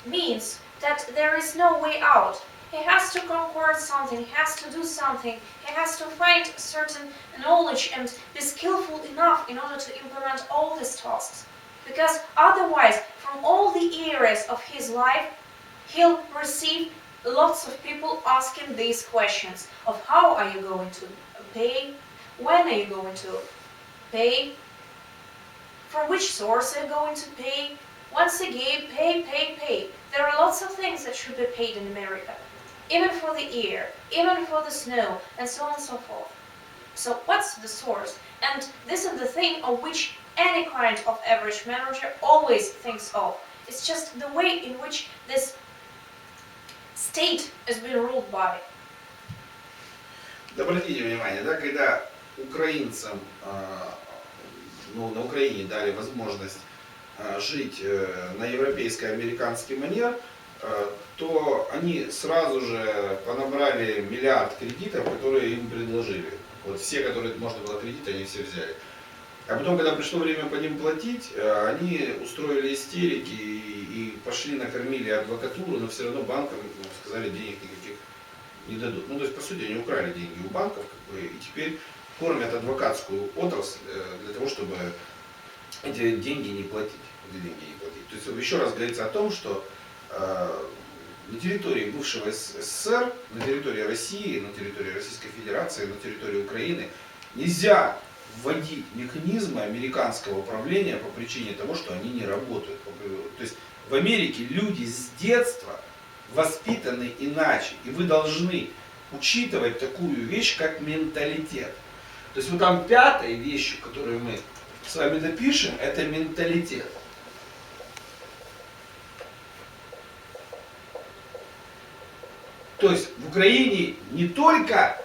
means that there is no way out. He has to conquer something, he has to do something, he has to find certain knowledge and be skillful enough in order to implement all these tasks. Because otherwise, from all the areas of his life, he'll receive lots of people asking these questions of how are you going to pay, when are you going to pay, from which source are you going to pay, once again, pay. There are lots of things that should be paid in America. Even for the air, even for the snow, and so on and so forth. So what's the source? And this is the thing of which any kind of average manager always thinks of. It's just the way in which this state has been ruled by. Обратите внимание, когда украинцам, на Украине дали возможность жить на европейско-американский манер, то они сразу же понабрали миллиард кредитов, которые им предложили. Вот все, которые можно было кредиты, они все взяли. А потом, когда пришло время по ним платить, они устроили истерики и пошли накормили адвокатуру, но все равно банкам сказали, денег никаких не дадут. То есть, по сути, они украли деньги у банков, и теперь кормят адвокатскую отрасль для того, чтобы эти деньги не платить. То есть, еще раз говорится о том, что на территории бывшего СССР, на территории России, на территории Российской Федерации, на территории Украины нельзя вводить механизмы американского управления по причине того, что они не работают. То есть в Америке люди с детства воспитаны иначе, и вы должны учитывать такую вещь, как менталитет. То есть вот там пятой вещью, которую мы с вами напишем, это менталитет. То есть в Украине не только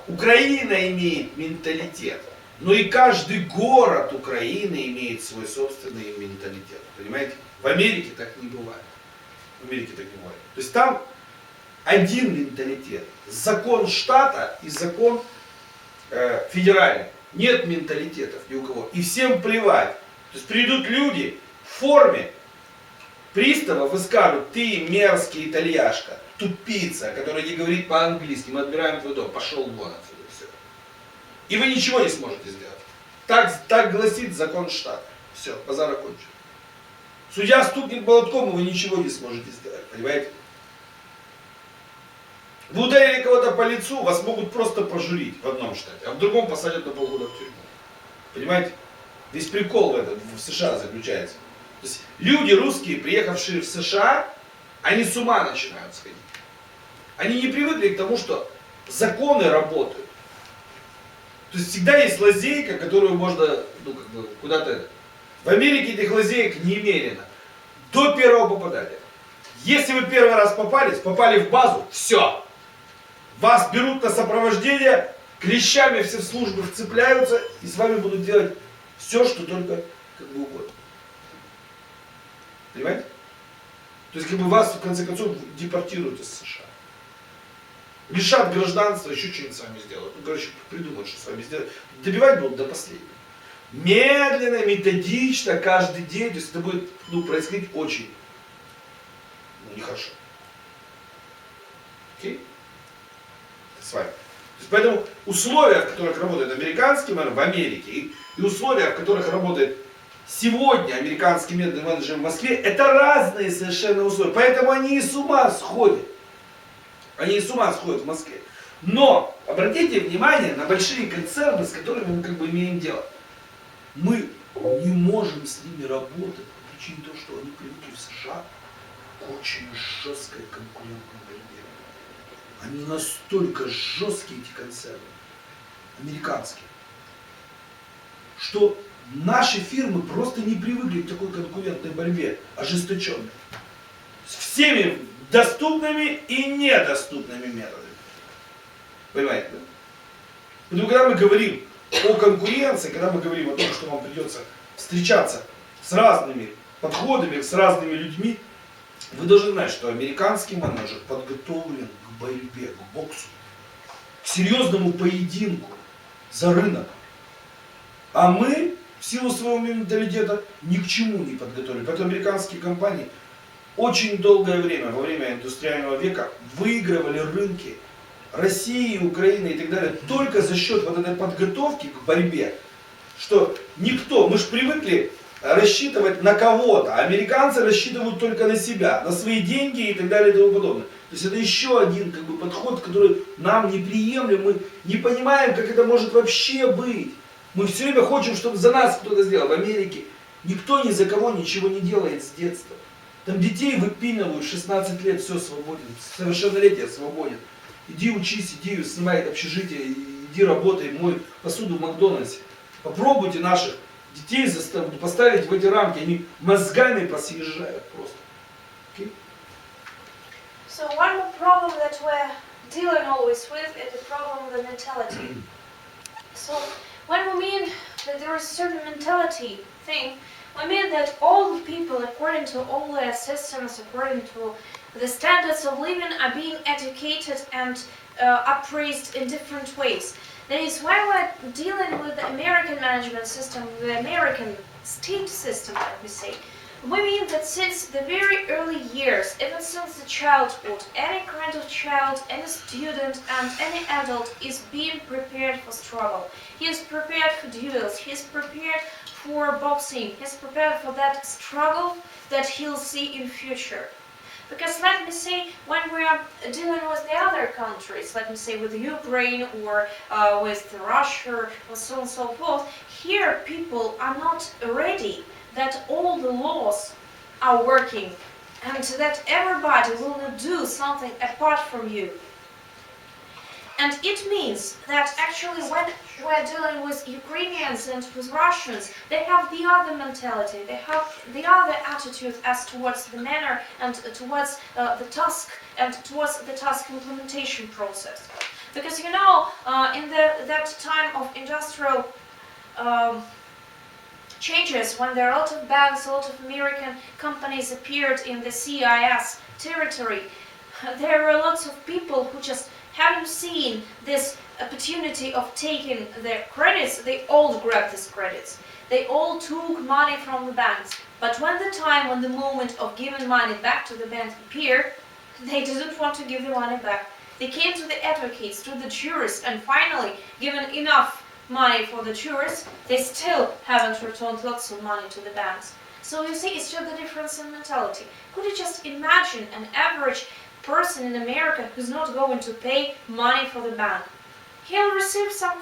Украина имеет менталитет, Но и каждый город Украины имеет свой собственный менталитет. Понимаете? В Америке так не бывает. В Америке так не бывает. То есть там один менталитет. Закон штата и закон федеральный. Нет менталитетов ни у кого. И всем плевать. То есть придут люди в форме приставов и скажут: ты мерзкий итальяшка, тупица, который не говорит по-английски, мы отбираем твой дом, пошел вон отсюда, все. И вы ничего не сможете сделать. Так гласит закон штата. Все, базар окончен. Судья стукнет молотком, и вы ничего не сможете сделать, понимаете? Вы ударили кого-то по лицу, вас могут просто пожурить в одном штате, а в другом посадят на полгода в тюрьму. Понимаете? Весь прикол в США заключается. То есть люди русские, приехавшие в США, они с ума начинают сходить. Они не привыкли к тому, что законы работают. То есть всегда есть лазейка, которую можно куда-то... В Америке этих лазеек немерено. До первого попадания. Если вы первый раз попали в базу, все. Вас берут на сопровождение, клещами все в службы вцепляются и с вами будут делать все, что только угодно. Понимаете? То есть вас в конце концов депортируют из США. Лишат гражданства, еще что-нибудь с вами сделают. Придумают, что с вами сделают. Добивать будут до последнего. Медленно, методично, каждый день. То есть это будет происходить очень нехорошо. Окей? С вами. То есть, поэтому условия, в которых работает американский менеджер в Америке, и условия, в которых работает сегодня американский менеджер в Москве, это разные совершенно условия. Поэтому они и с ума сходят. Они и с ума сходят в Москве. Но обратите внимание на большие концерны, с которыми мы имеем дело. Мы не можем с ними работать по причине того, что они привыкли в США к очень жесткой конкурентной борьбе. Они настолько жесткие, эти концерны, американские, что наши фирмы просто не привыкли к такой конкурентной борьбе, ожесточенной. С всеми доступными и недоступными методами. Понимаете, да? Поэтому, когда мы говорим о конкуренции, когда мы говорим о том, что вам придется встречаться с разными подходами, с разными людьми, вы должны знать, что американский менеджер подготовлен к борьбе, к боксу, к серьезному поединку за рынок. А мы, в силу своего менталитета, ни к чему не подготовлены. Поэтому американские компании очень долгое время, во время индустриального века, выигрывали рынки России, Украины и так далее только за счет вот этой подготовки к борьбе. Что никто, мы же привыкли рассчитывать на кого-то, а американцы рассчитывают только на себя, на свои деньги и так далее и тому подобное. То есть это еще один подход, который нам неприемлем, мы не понимаем, как это может вообще быть. Мы все время хотим, чтобы за нас кто-то сделал. В Америке никто ни за кого ничего не делает с детства. Там детей выпинывают, 16 лет, все свободен, совершеннолетие свободен. Иди учись, иди снимай общежитие, иди работай, мой посуду в Макдональдсе. Попробуйте наших детей поставить в эти рамки, они мозгами посъезжают просто. Okay? So one more problem that we're dealing always with is the problem of the mentality. So when we mean that there is a certain mentality thing, we mean that all the people, according to all their systems, according to the standards of living, are being educated and appraised in different ways. That is why we're dealing with the American management system, the American state system, let me say. We mean that since the very early years, even since the childhood, any kind of child, any student and any adult is being prepared for struggle. He is prepared for duels, he is prepared for boxing, he is prepared for that struggle that he'll see in future. Because let me say, when we are dealing with the other countries, let me say with Ukraine or with Russia or so on and so forth, here people are not ready that all the laws are working and that everybody will not do something apart from you. And it means that actually when we're dealing with Ukrainians and with Russians, they have the other mentality, they have the other attitude as towards the manner and towards the task and towards the task implementation process. Because you know, in that time of industrial changes when there are a lot of banks, a lot of American companies appeared in the CIS territory. There are lots of people who just haven't seen this opportunity of taking their credits. They all grabbed these credits. They all took money from the banks. But when the moment of giving money back to the bank appeared, they didn't want to give the money back. They came to the advocates, to the jurists, and finally, given enough money for the jurists, they still haven't returned lots of money to the banks. So you see, it's just the difference in mentality. Could you just imagine an average person in America who's not going to pay money for the bank? He'll receive some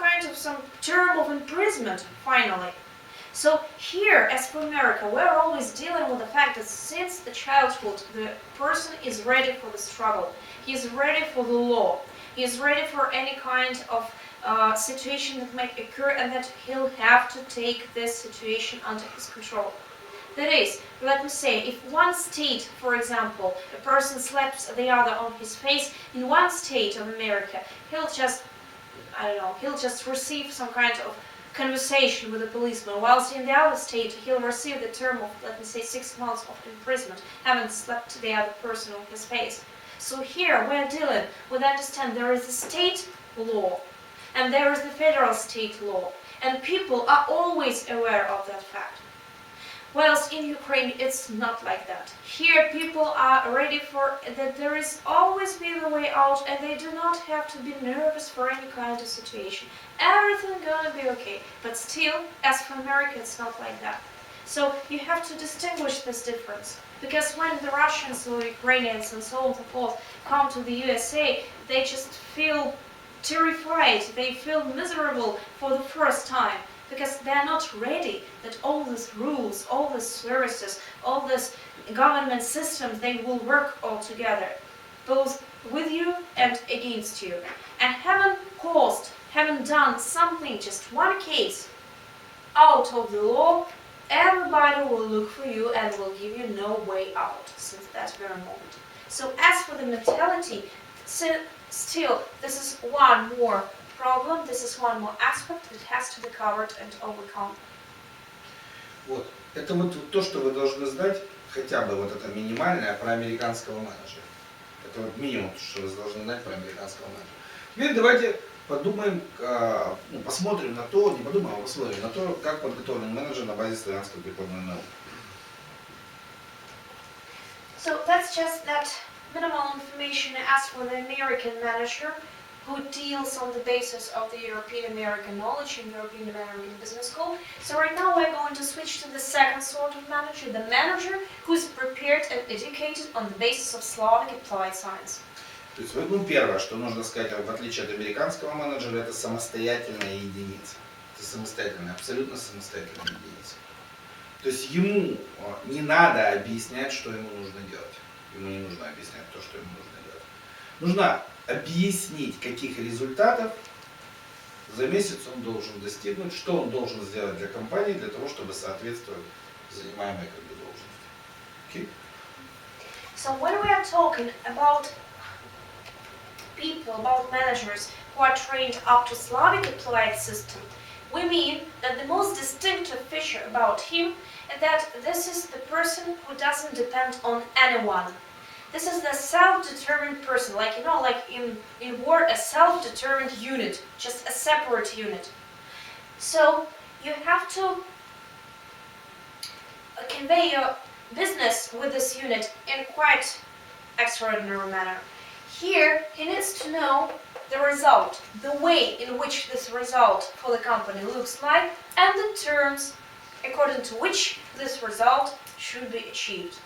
term of imprisonment, finally. So here, as for America, we're always dealing with the fact that since the childhood, the person is ready for the struggle. He's ready for the law. He's ready for any kind of situation that might occur, and that he'll have to take this situation under his control. That is, let me say, if one state, for example, a person slaps the other on his face, in one state of America, he'll just receive some kind of conversation with a policeman, whilst in the other state he'll receive the term of, let me say, 6 months of imprisonment, having slapped the other person on his face. So here we're dealing with, understand, there is a state law and there is the federal state law, and people are always aware of that fact. Whilst in Ukraine it's not like that. Here people are ready for that there is always be the way out, and they do not have to be nervous for any kind of situation. Everything gonna be okay. But still, as for America, it's not like that. So you have to distinguish this difference. Because when the Russians or Ukrainians and so on and so forth come to the USA, they just feel terrified, they feel miserable for the first time. Because they're not ready that all these rules, all these services, all these government systems, they will work all together, both with you and against you. And having done something, just one case, out of the law, everybody will look for you and will give you no way out since that very moment. So as for the mentality, still, this is one more problem, this is one more aspect that has to be covered and overcome. Вот. Это вот то, что вы должны знать, хотя бы вот это минимальное про американского менеджера. Это вот минимум, что вы должны знать про американского менеджера. Теперь давайте подумаем, посмотрим на то, не подумаем, а посмотрим на то, как подготовлен менеджер на базе Славянской прикладной науки. So that's just that minimal information as for the American manager, who deals on the basis of the European American knowledge in European American Business School. So right now we're going to switch to the second sort of manager, the manager who is prepared and educated on the basis of Slavic applied science. То есть, первое, что нужно сказать, в отличие от американского менеджера, это самостоятельная единица. Это самостоятельная, абсолютно самостоятельная единица. То есть ему не надо объяснять, что ему нужно делать. Ему не нужно объяснять то, что ему нужно делать. Нужно объяснить, каких результатов за месяц он должен достигнуть, что он должен сделать для компании, для того, чтобы соответствовать занимаемой должности. Okay? So when we are talking about people, about managers who are trained up to Slavic applied system, we mean that the most distinctive feature about him is that this is the person who doesn't depend on anyone. This is the self-determined person, like in war, a self-determined unit, just a separate unit. So you have to convey your business with this unit in quite extraordinary manner. Here, he needs to know the result, the way in which this result for the company looks like, and the terms according to which this result should be achieved.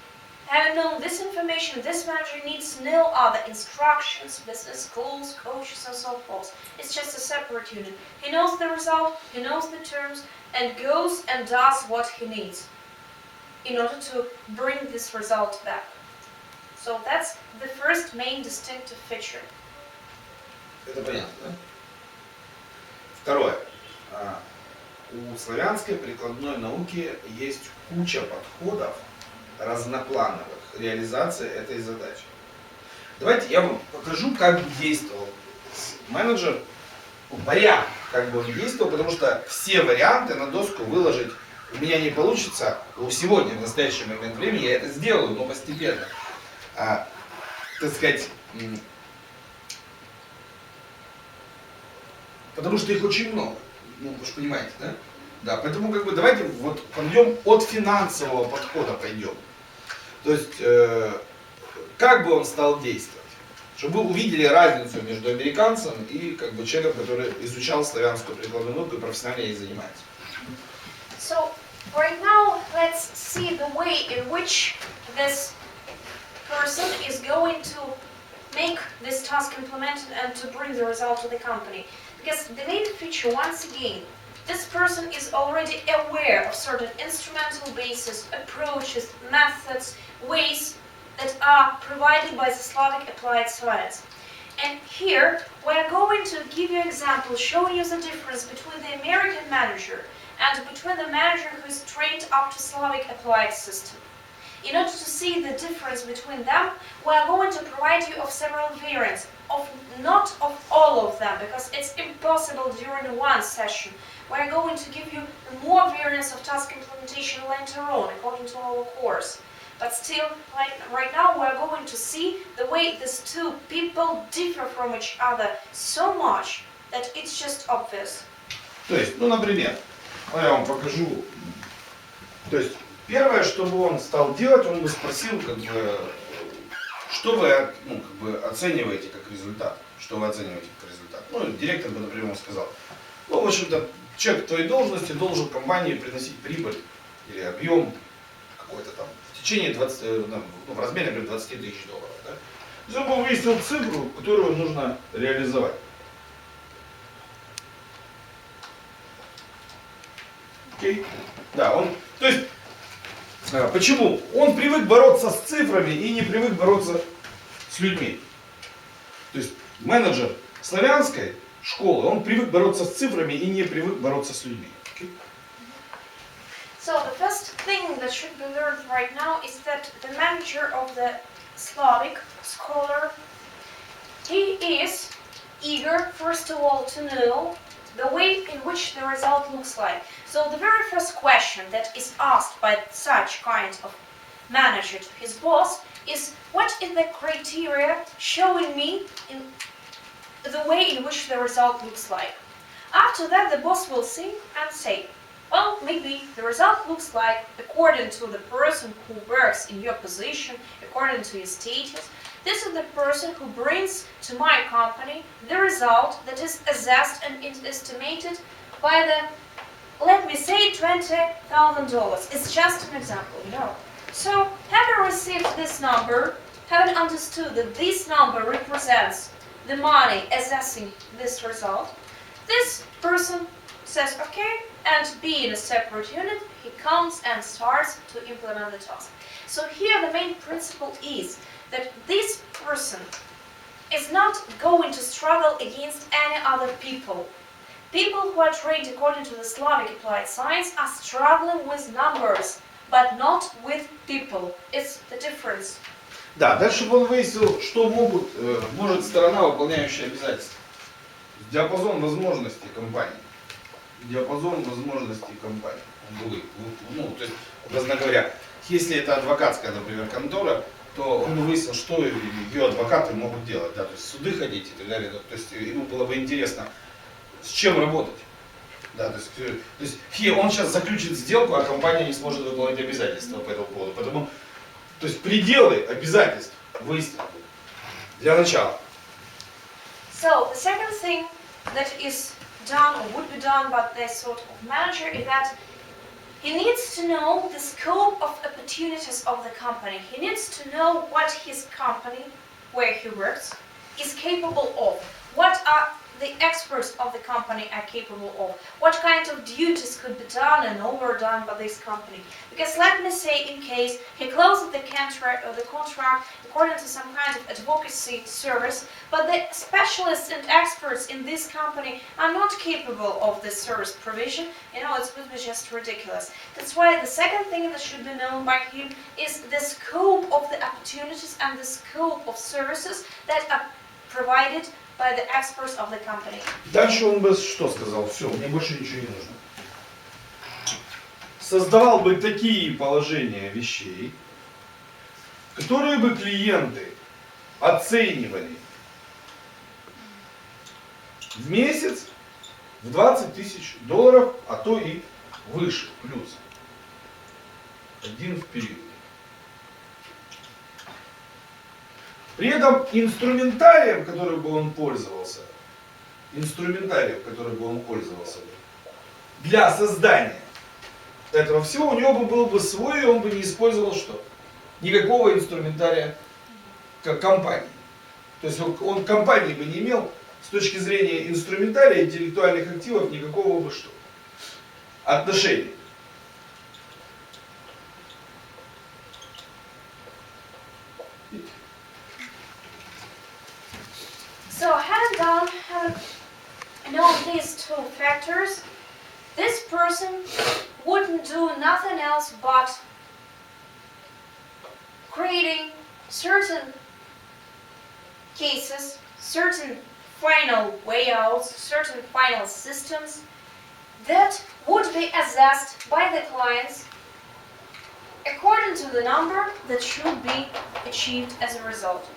Having known this information, this manager needs no other instructions, business schools, coaches, and so forth. It's just a separate unit. He knows the result, he knows the terms, and goes and does what he needs in order to bring this result back. So that's the first main distinctive feature. Это понятно, да? Второе. У славянской прикладной науки есть куча подходов разноплановых реализации этой задачи. Давайте я вам покажу, как действовал менеджер, вариант, как бы он действовал, потому что все варианты на доску выложить у меня не получится. Сегодня, в настоящий момент времени, я это сделаю, но постепенно. Так сказать, потому что их очень много. Ну, вы же понимаете, да? Да, поэтому как бы давайте вот пойдем от финансового подхода пойдем. То есть, как бы он стал действовать. Чтобы вы увидели разницу между американцем и как бы человеком, который изучал славянскую прикладную науку и профессионально ей занимается. So, right now, let's see the way in which this person is going to make this task implemented and to bring the result to the company. Because the main feature, once again, this person is already aware of certain instrumental bases, approaches, methods, ways that are provided by the Slavic applied science. And here, we're going to give you an example showing you the difference between the American manager and between the manager who is trained up to Slavic applied system. In order to see the difference between them, we are going to provide you of several variants, not of all of them, because it's impossible during one session. We are going to give you more variants of task implementation later on, according to our course. But still, right now, we are going to see the way these two people differ from each other so much that it's just obvious. То есть, ну, например, я вам покажу. То есть, первое, что бы он стал делать, он бы спросил, как бы, что вы, ну, как бы, оцениваете как результат. Что вы оцениваете как результат. Ну, директор бы, например, сказал, ну, в общем-то, человек твоей должности должен компании приносить прибыль или объем какой-то там в течение 20, в размере, например, 20 тысяч долларов. Да? То есть он бы выяснил цифру, которую нужно реализовать. Окей? Да, он, то есть, почему? Он привык бороться с цифрами и не привык бороться с людьми. То есть менеджер славянской школы, он привык бороться с цифрами и не привык бороться с людьми. Okay? So the first thing that should be learned right now is that the manager of the Slavic scholar, he is eager, first of all, to know the way in which the result looks like. So the very first question that is asked by such kind of manager to his boss is, what is the criteria showing me in the way in which the result looks like? After that, the boss will think and say, well, maybe the result looks like, according to the person who works in your position, according to your status, this is the person who brings to my company the result that is assessed and estimated by the, let me say, $20,000. It's just an example, you know. So, having received this number, having understood that this number represents the money assessing this result, this person says, okay, and being a separate unit, he comes and starts to implement the task. So here the main principle is that this person is not going to struggle against any other people. People who are trained according to the Slavic applied science are struggling with numbers, but not with people. It's the difference. Да, дальше он выяснил, что может сторона, выполняющая обязательства. Диапазон возможностей компании. Диапазон возможностей компании. Ну, то есть, образно говоря, если это адвокатская, например, контора, то он выяснил, что ее адвокаты могут делать. Да, то есть суды ходить и так далее. То есть ему было бы интересно, с чем работать. Да, то есть он сейчас заключит сделку, а компания не сможет выполнять обязательства по этому поводу. Поэтому, то есть пределы обязательств выяснены для начала. So the second thing that is done or would be done by this sort of manager is that he needs to know the scope of opportunities of the company. He needs to know what his company, where he works, is capable of. What are the experts of the company are capable of. What kind of duties could be done and overdone by this company. Because let me say, in case he closes the contract according to some kind of advocacy service, but the specialists and experts in this company are not capable of this service provision, you know, it would be just ridiculous. That's why the second thing that should be known by him is the scope of the opportunities and the scope of services that are provided by the experts of the company. Дальше он бы что сказал? Все, мне больше ничего не нужно. Создавал бы такие положения вещей, которые бы клиенты оценивали в месяц в $20 000, а то и выше, плюс. Один в период. При этом инструментарием, которым бы он пользовался, для создания этого всего у него был бы свой, и он бы не использовал что? Никакого инструментария как компании. То есть он компании бы не имел с точки зрения инструментария, интеллектуальных активов никакого бы что? Отношения. So having done known these two factors, this person wouldn't do nothing else but creating certain cases, certain final layouts, certain final systems that would be assessed by the clients according to the number that should be achieved as a result.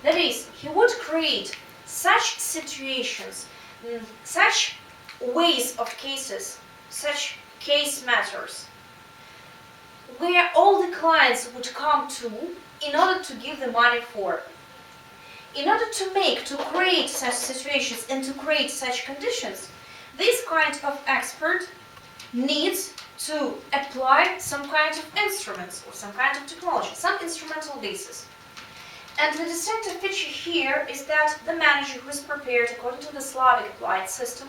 That is, he would create such situations, such ways of cases, such case matters, where all the clients would come to in order to give the money for. In order to create such situations and to create such conditions, this kind of expert needs to apply some kind of instruments or some kind of technology, some instrumental basis. And the distinctive feature here is that the manager who is prepared according to the Slavic applied system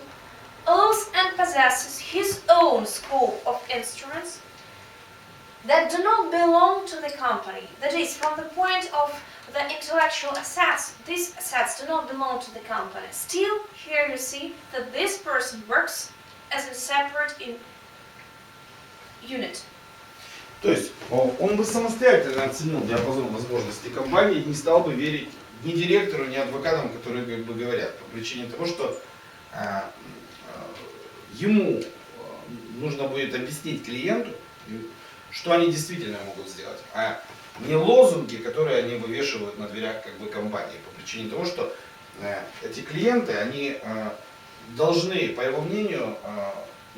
owns and possesses his own scope of instruments that do not belong to the company. That is, from the point of the intellectual assets, these assets do not belong to the company. Still, here you see that this person works as a separate unit. То есть он бы самостоятельно оценил диапазон возможностей компании и не стал бы верить ни директору, ни адвокатам, которые как бы говорят, по причине того, что ему нужно будет объяснить клиенту, что они действительно могут сделать, а не лозунги, которые они вывешивают на дверях как бы компании, по причине того, что эти клиенты, они должны, по его мнению,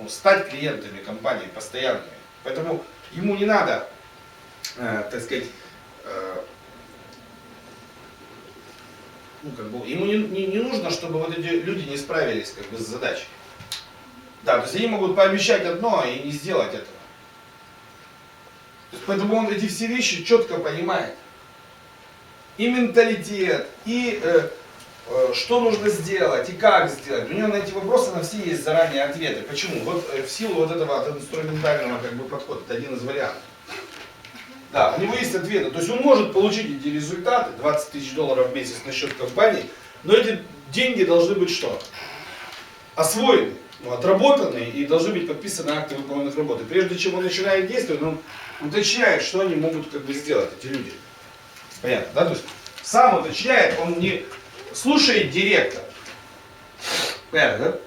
стать клиентами компании постоянными. Поэтому ему не надо, так сказать, ему не нужно, чтобы вот эти люди не справились как бы с задачей. Да, то есть они могут пообещать одно и не сделать этого. То есть поэтому он эти все вещи четко понимает. И менталитет, и что нужно сделать, и как сделать. У него на эти вопросы на все есть заранее ответы. Почему? Вот в силу вот этого инструментального как бы подхода, это один из вариантов. Да, у него есть ответы. То есть он может получить эти результаты, $20 000 в месяц на счет компании, но эти деньги должны быть что? Освоены, отработаны и должны быть подписаны акты выполненных работ. И прежде чем он начинает действовать, он уточняет, что они могут как бы сделать, эти люди. Понятно, да? То есть сам уточняет, он не слушает директора. Понятно, да?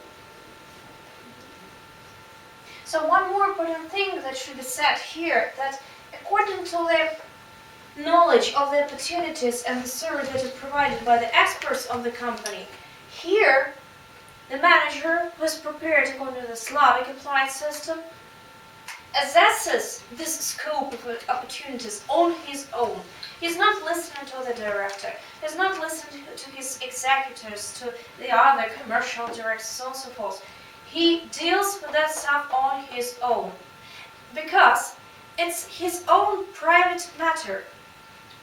So one more important thing that should be said here, that according to the knowledge of the opportunities and the service that is provided by the experts of the company, here the manager who is prepared according to the Slavic applied system assesses this scope of opportunities on his own. He's not listening to the director, he's not listening to his executors, to the other commercial directors, so on and so forth. He deals with that stuff on his own, because it's his own private matter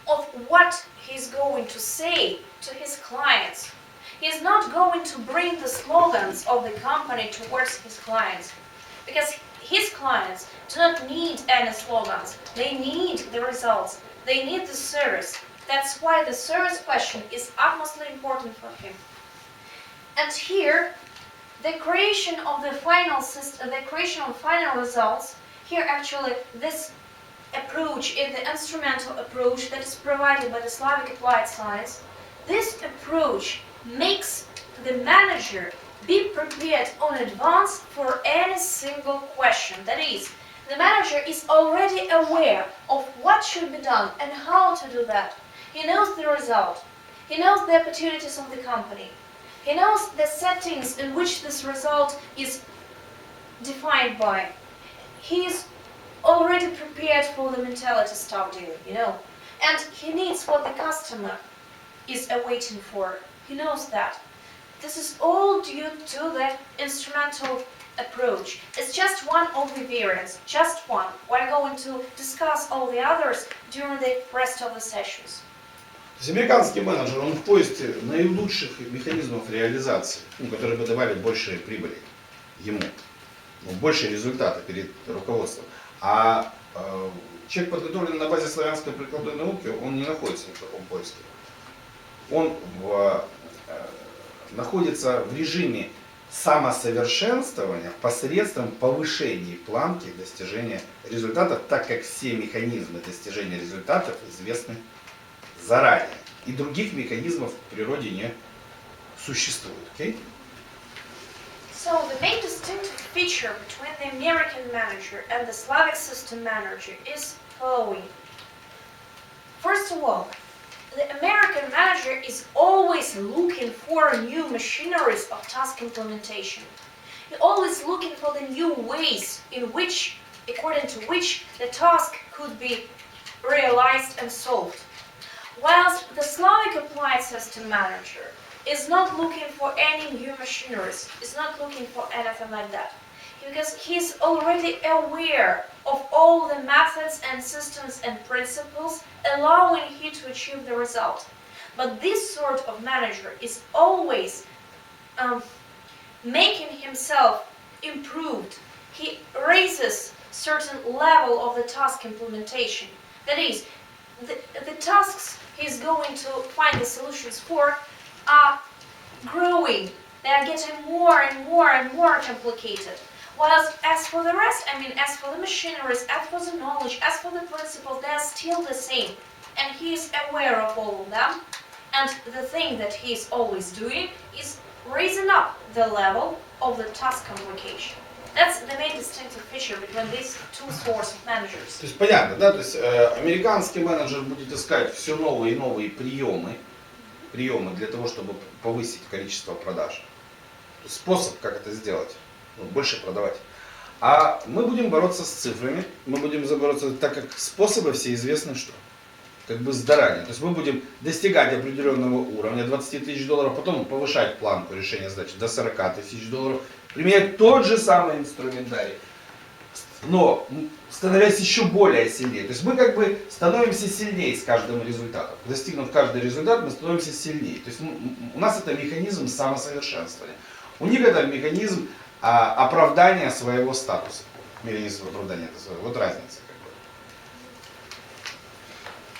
of what he's going to say to his clients. He's not going to bring the slogans of the company towards his clients, because his clients do not need any slogans. They need the results. They need the service. That's why the service question is utmostly important for him. And here, the creation of the final system, the creation of final results, here actually this approach is the instrumental approach that is provided by the Slavic applied science. This approach makes the manager be prepared in advance for any single question. That is, the manager is already aware of what should be done and how to do that. He knows the result. He knows the opportunities of the company. He knows the settings in which this result is defined by. He is already prepared for the mentality stuff dealing, And he needs what the customer is awaiting for. He knows that. This is all due to the instrumental approach. It's just one of the variants, just one. We're going to discuss all the others during the rest of the sessions. То есть американский менеджер, он в поиске наилучших механизмов реализации, которые бы давали больше прибыли ему, больше результата перед руководством. А человек, подготовленный на базе славянской прикладной науки, он не находится в таком поиске. Он находится в режиме самосовершенствования посредством повышения планки достижения результатов, так как все механизмы достижения результатов известны заранее. И других механизмов в природе не существует. Okay? So the main distinctive feature between the American manager and the Slavic system manager is following. First of all, the American manager is always looking for new machineries of task implementation. He's always looking for the new ways in which, according to which, the task could be realized and solved. Whilst the Slavic applied system manager is not looking for any new machineries, is not looking for anything like that, because he's already aware of all the methods and systems and principles allowing him to achieve the result. But this sort of manager is always making himself improved. He raises certain level of the task implementation. That is, the tasks he's going to find the solutions for are growing. They are getting more and more and more complicated. Whilst as for the rest, as for the machineries, as for the knowledge, as for the principles, they are still the same. And he is aware of all of them. And the thing that he is always doing is raising up the level of the task complication. That's the main distinctive feature between these two sorts of managers. То есть понятно, да? То есть американский менеджер будет искать все новые и новые приемы для того, чтобы повысить количество продаж. То есть способ, как это сделать, больше продавать. А мы будем бороться с цифрами, мы будем бороться, так как способы все известны, что как бы заранее. То есть мы будем достигать определенного уровня, $20 тысяч, потом повышать планку решения задачи до $40 тысяч, применять тот же самый инструментарий, но становясь еще более сильнее. То есть мы как бы становимся сильнее с каждым результатом. Достигнув каждый результат, мы становимся сильнее. То есть у нас это механизм самосовершенствования. У них это механизм оправдания своего статуса. Механизм оправдания своего. Вот разница.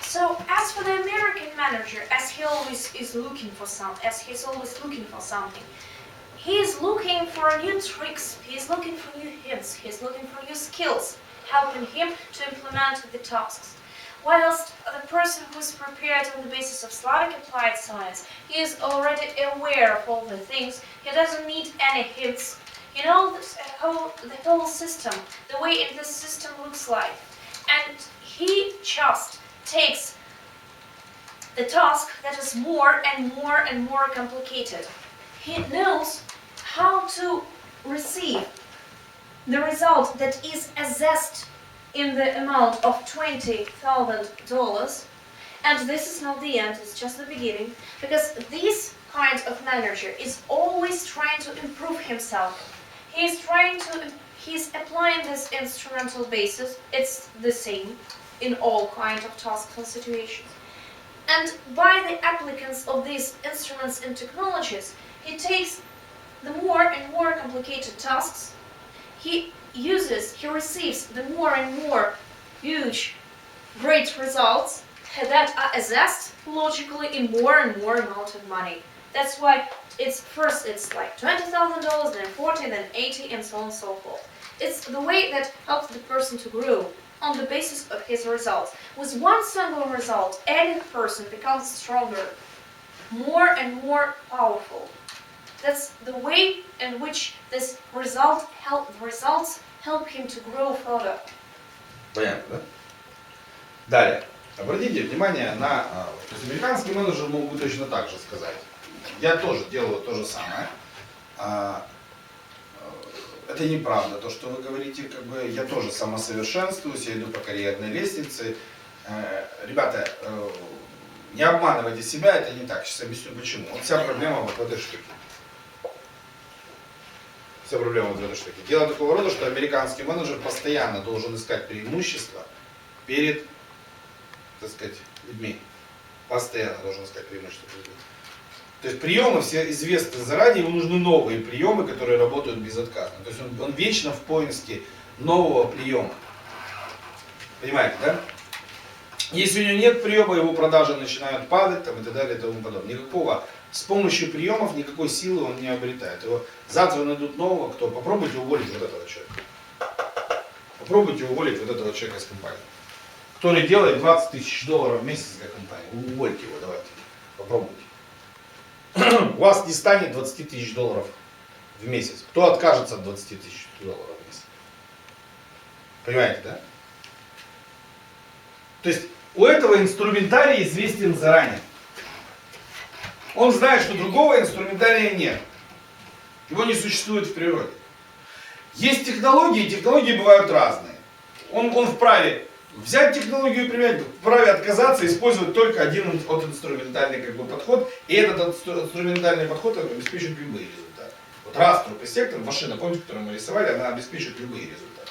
So as for the American manager, as he's always looking for something, he is looking for new tricks, he is looking for new hints, he is looking for new skills, helping him to implement the tasks. Whilst the person who is prepared on the basis of Slavic applied science, he is already aware of all the things, he doesn't need any hints. He knows the whole system, the way this system looks like. And he just takes the task that is more and more and more complicated. He knows how to receive the result that is assessed in the amount of $20,000, and this is not the end, it's just the beginning, because this kind of manager is always trying to improve himself. He's applying this instrumental basis, it's the same in all kinds of tasks and situations. And by the applicants of these instruments and technologies, he takes the more and more complicated tasks, he receives the more and more huge, great results that are assessed logically in more and more amount of money. That's why it's like $20,000, then 40, then 80, and so on and so forth. It's the way that helps the person to grow on the basis of his results. With one single result, any person becomes stronger, more and more powerful. That's the way in which this results help him to grow further. Понятно, да? Далее. Обратите внимание на... То есть американский менеджер мог бы точно так же сказать. Я тоже делаю то же самое. Это неправда, то, что вы говорите, как бы я тоже самосовершенствуюсь, я иду по карьерной лестнице. Ребята, не обманывайте себя, это не так. Сейчас объясню почему. Вот вся проблема вот в этой штуке. Вся проблема вот в этой штуке. Дело такого рода, что американский менеджер постоянно должен искать преимущества перед, так сказать, людьми. Постоянно должен искать преимущества перед людьми. То есть приемы все известны заранее, ему нужны новые приемы, которые работают безотказно. То есть он вечно в поиске нового приема. Понимаете, да? Если у него нет приема, его продажи начинают падать там, и так далее и тому подобное. Никакого, с помощью приемов никакой силы он не обретает. Его завтра найдут нового, кто попробуйте уволить вот этого человека. Попробуйте уволить вот этого человека из компании, который делает 20 тысяч долларов в месяц для компании. Увольте его, давайте. Попробуйте. У вас не станет 20 тысяч долларов в месяц. Кто откажется от 20 тысяч долларов в месяц? Понимаете, да? То есть у этого инструментарий известен заранее. Он знает, что другого инструментария нет. Его не существует в природе. Есть технологии, и технологии бывают разные. Он вправе взять технологию и применять, вправе отказаться, использовать только один инструментальный как бы, подход, и этот инструментальный подход обеспечит любые результаты. Вот растровый сектор, машина, помните, которую мы рисовали, она обеспечит любые результаты,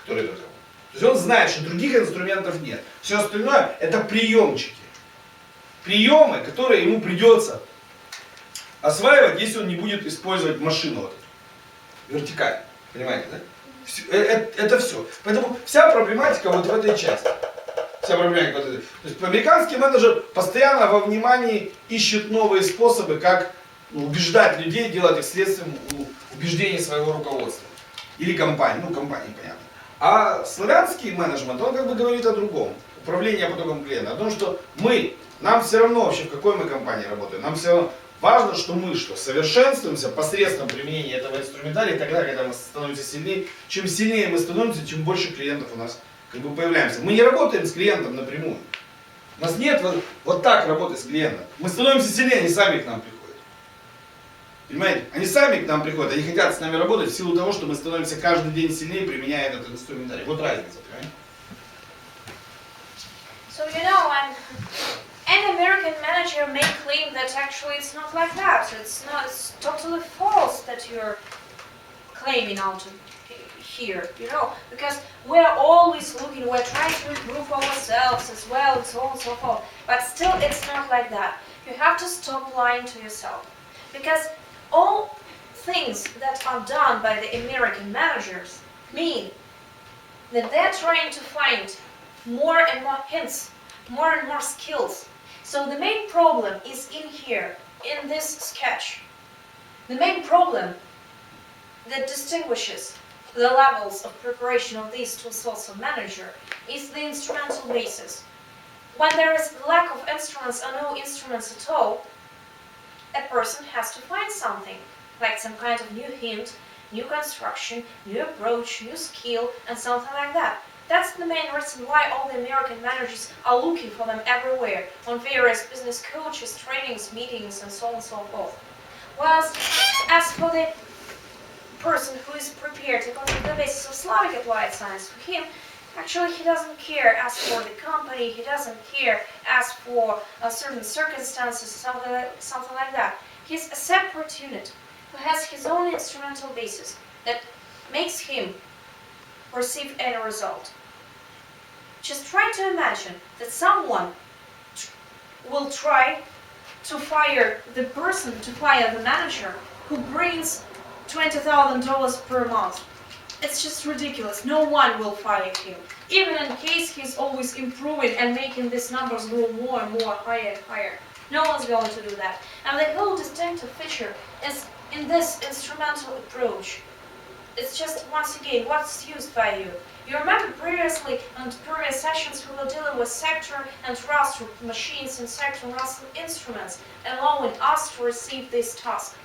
которые только. То есть он знает, что других инструментов нет. Все остальное это приемчики. Приемы, которые ему придется осваивать, если он не будет использовать машину вот эту, вертикально. Понимаете, да? Это все. Поэтому вся проблематика вот в этой части. Вся проблематика вот этой. То есть американский менеджер постоянно во внимании ищет новые способы, как убеждать людей, делать их следствием убеждений своего руководства. Или компании. Ну, компании, понятно. А славянский менеджмент, он как бы говорит о другом. Управление потоком клиента. О том, что нам все равно вообще в какой мы компании работаем. Нам все равно важно, что мы совершенствуемся посредством применения этого инструментария тогда, когда мы становимся сильнее. Чем сильнее мы становимся, чем больше клиентов у нас как бы появляемся. Мы не работаем с клиентом напрямую. У нас нет вот так работы с клиентом. Мы становимся сильнее, они сами к нам приходят. Понимаете? Они сами к нам приходят, они хотят с нами работать в силу того, что мы становимся каждый день сильнее, применяя этот инструментарий. Вот разница, понимаете? So you know, an American manager may claim that actually it's not like that. It's totally false that you're claiming out here, you know, because we're always looking, we're trying to improve ourselves as well, and so on and so forth. But still, it's not like that. You have to stop lying to yourself, because all things that are done by the American managers mean that they're trying to find more and more hints, more and more skills. So the main problem is in here, in this sketch. The main problem that distinguishes the levels of preparation of these two sorts of manager is the instrumental basis. When there is lack of instruments or no instruments at all, a person has to find something, like some kind of new hint, new construction, new approach, new skill, and something like that. That's the main reason why all the American managers are looking for them everywhere, on various business coaches, trainings, meetings, and so on and so forth. Whilst, as for the person who is prepared according to the basis of Slavic applied science, for him, actually he doesn't care as for the company, he doesn't care as for certain circumstances, something like that. He's a separate unit who has his own instrumental basis that makes him receive any result. Just try to imagine that someone will try to fire the person, to fire the manager who brings $20,000 per month. It's just ridiculous. No one will fire him. Even in case he's always improving and making these numbers go more and more, higher and higher. No one's going to do that. And the whole distinctive feature is in this instrumental approach. It's just, once again, what's used by you. You remember previously, in previous sessions, we were dealing with sector and raster machines and sector and raster instruments, allowing us to receive this task.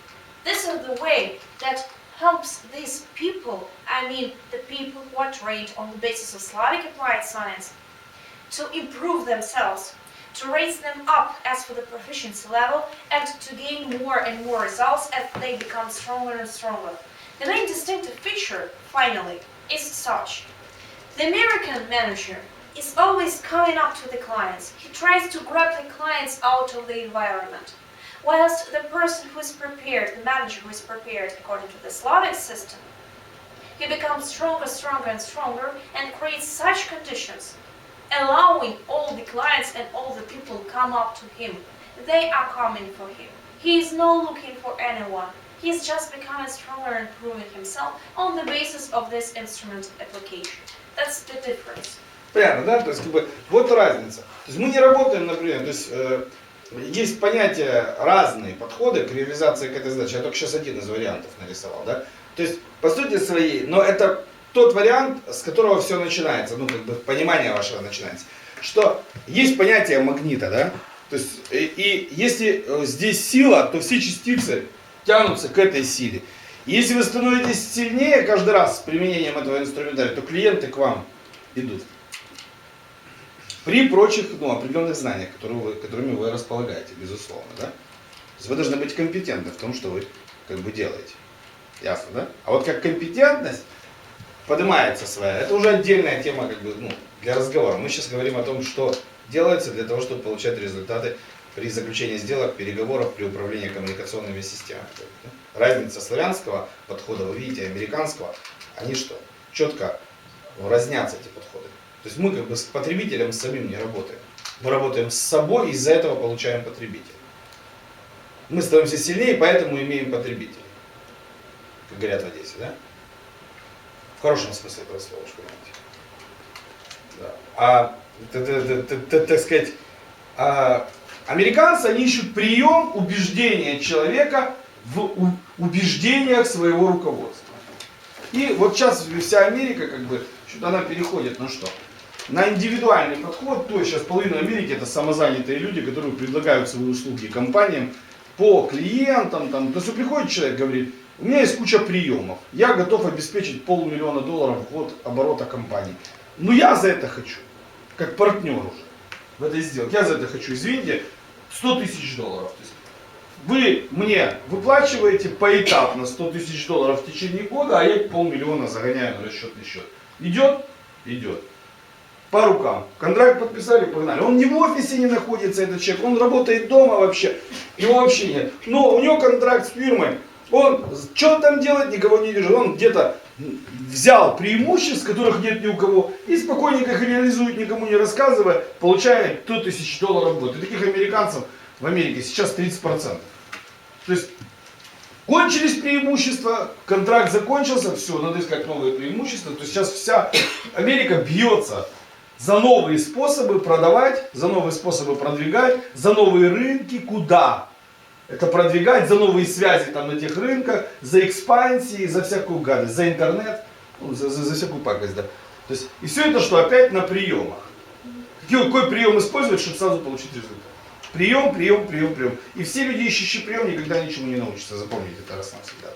This is the way that helps these people, I mean the people who are trained on the basis of Slavic applied science, to improve themselves, to raise them up as for the proficiency level, and to gain more and more results as they become stronger and stronger. The main distinctive feature, finally, is such. The American manager is always coming up to the clients. He tries to grab the clients out of the environment. Whilst the person who is prepared, the manager who is prepared according to the Slavic system, he becomes stronger, stronger and stronger and creates such conditions, allowing all the clients and all the people come up to him. They are coming for him. He is not looking for anyone. He is just becoming stronger and improving himself on the basis of this instrument application. That's the difference. Понятно, да? То есть, вот разница. То есть мы не работаем, например, то есть есть понятия разные подходы к реализации к этой задаче. Я только сейчас один из вариантов нарисовал, да? То есть, по сути своей, но это тот вариант, с которого все начинается, понимание вашего начинается. Что есть понятие магнита, да? То есть, и если здесь сила, то все частицы тянутся к этой силе. И если вы становитесь сильнее каждый раз с применением этого инструментария, то клиенты к вам идут. При прочих, определенных знаниях, которыми вы располагаете, безусловно, да? То есть вы должны быть компетентны в том, что вы делаете. Ясно, да? А вот как компетентность поднимается своя, это уже отдельная тема для разговора. Мы сейчас говорим о том, что делается для того, чтобы получать результаты при заключении сделок, переговоров, при управлении коммуникационными системами. Разница славянского подхода, вы видите, американского, они что? Четко разнятся эти подходы. То есть мы с потребителем самим не работаем. Мы работаем с собой и из-за этого получаем потребителя. Мы становимся сильнее, поэтому имеем потребителей. Как говорят в Одессе, да? В хорошем смысле этого слова, понимаете. Да. Так сказать, американцы, они ищут прием убеждения человека в убеждениях своего руководства. И вот сейчас вся Америка, она переходит на что? На индивидуальный подход. То есть сейчас половина Америки это самозанятые люди, которые предлагают свои услуги компаниям по клиентам. То есть приходит человек, говорит, у меня есть куча приемов, я готов обеспечить $500 000 в год оборота компании. Но я за это хочу, как партнер уже в этой сделке, я за это хочу, извините, $100 000. То есть вы мне выплачиваете поэтапно $100 000 в течение года, а я $500 000 загоняю на расчетный счет. Идет? Идет. По рукам. Контракт подписали, погнали. Он не в офисе не находится, этот человек, он работает дома вообще, его вообще нет. Но у него контракт с фирмой, он что там делает, никого не держит, он где-то взял преимуществ, которых нет ни у кого, и спокойненько их реализует, никому не рассказывая, получая $100 000 в год. И таких американцев в Америке сейчас 30%. То есть кончились преимущества, контракт закончился, все, надо искать новые преимущества. То есть сейчас вся Америка бьется за новые способы продавать, за новые способы продвигать, за новые рынки. Куда? Это продвигать, за новые связи на тех рынках, за экспансии, за всякую гадость, за интернет, за всякую пакость. Да. То есть, и все это что опять на приемах. Какой прием использовать, чтобы сразу получить результат? Прием, прием, прием, прием. И все люди, ищущие прием, никогда ничему не научатся. Запомните это раз навсегда.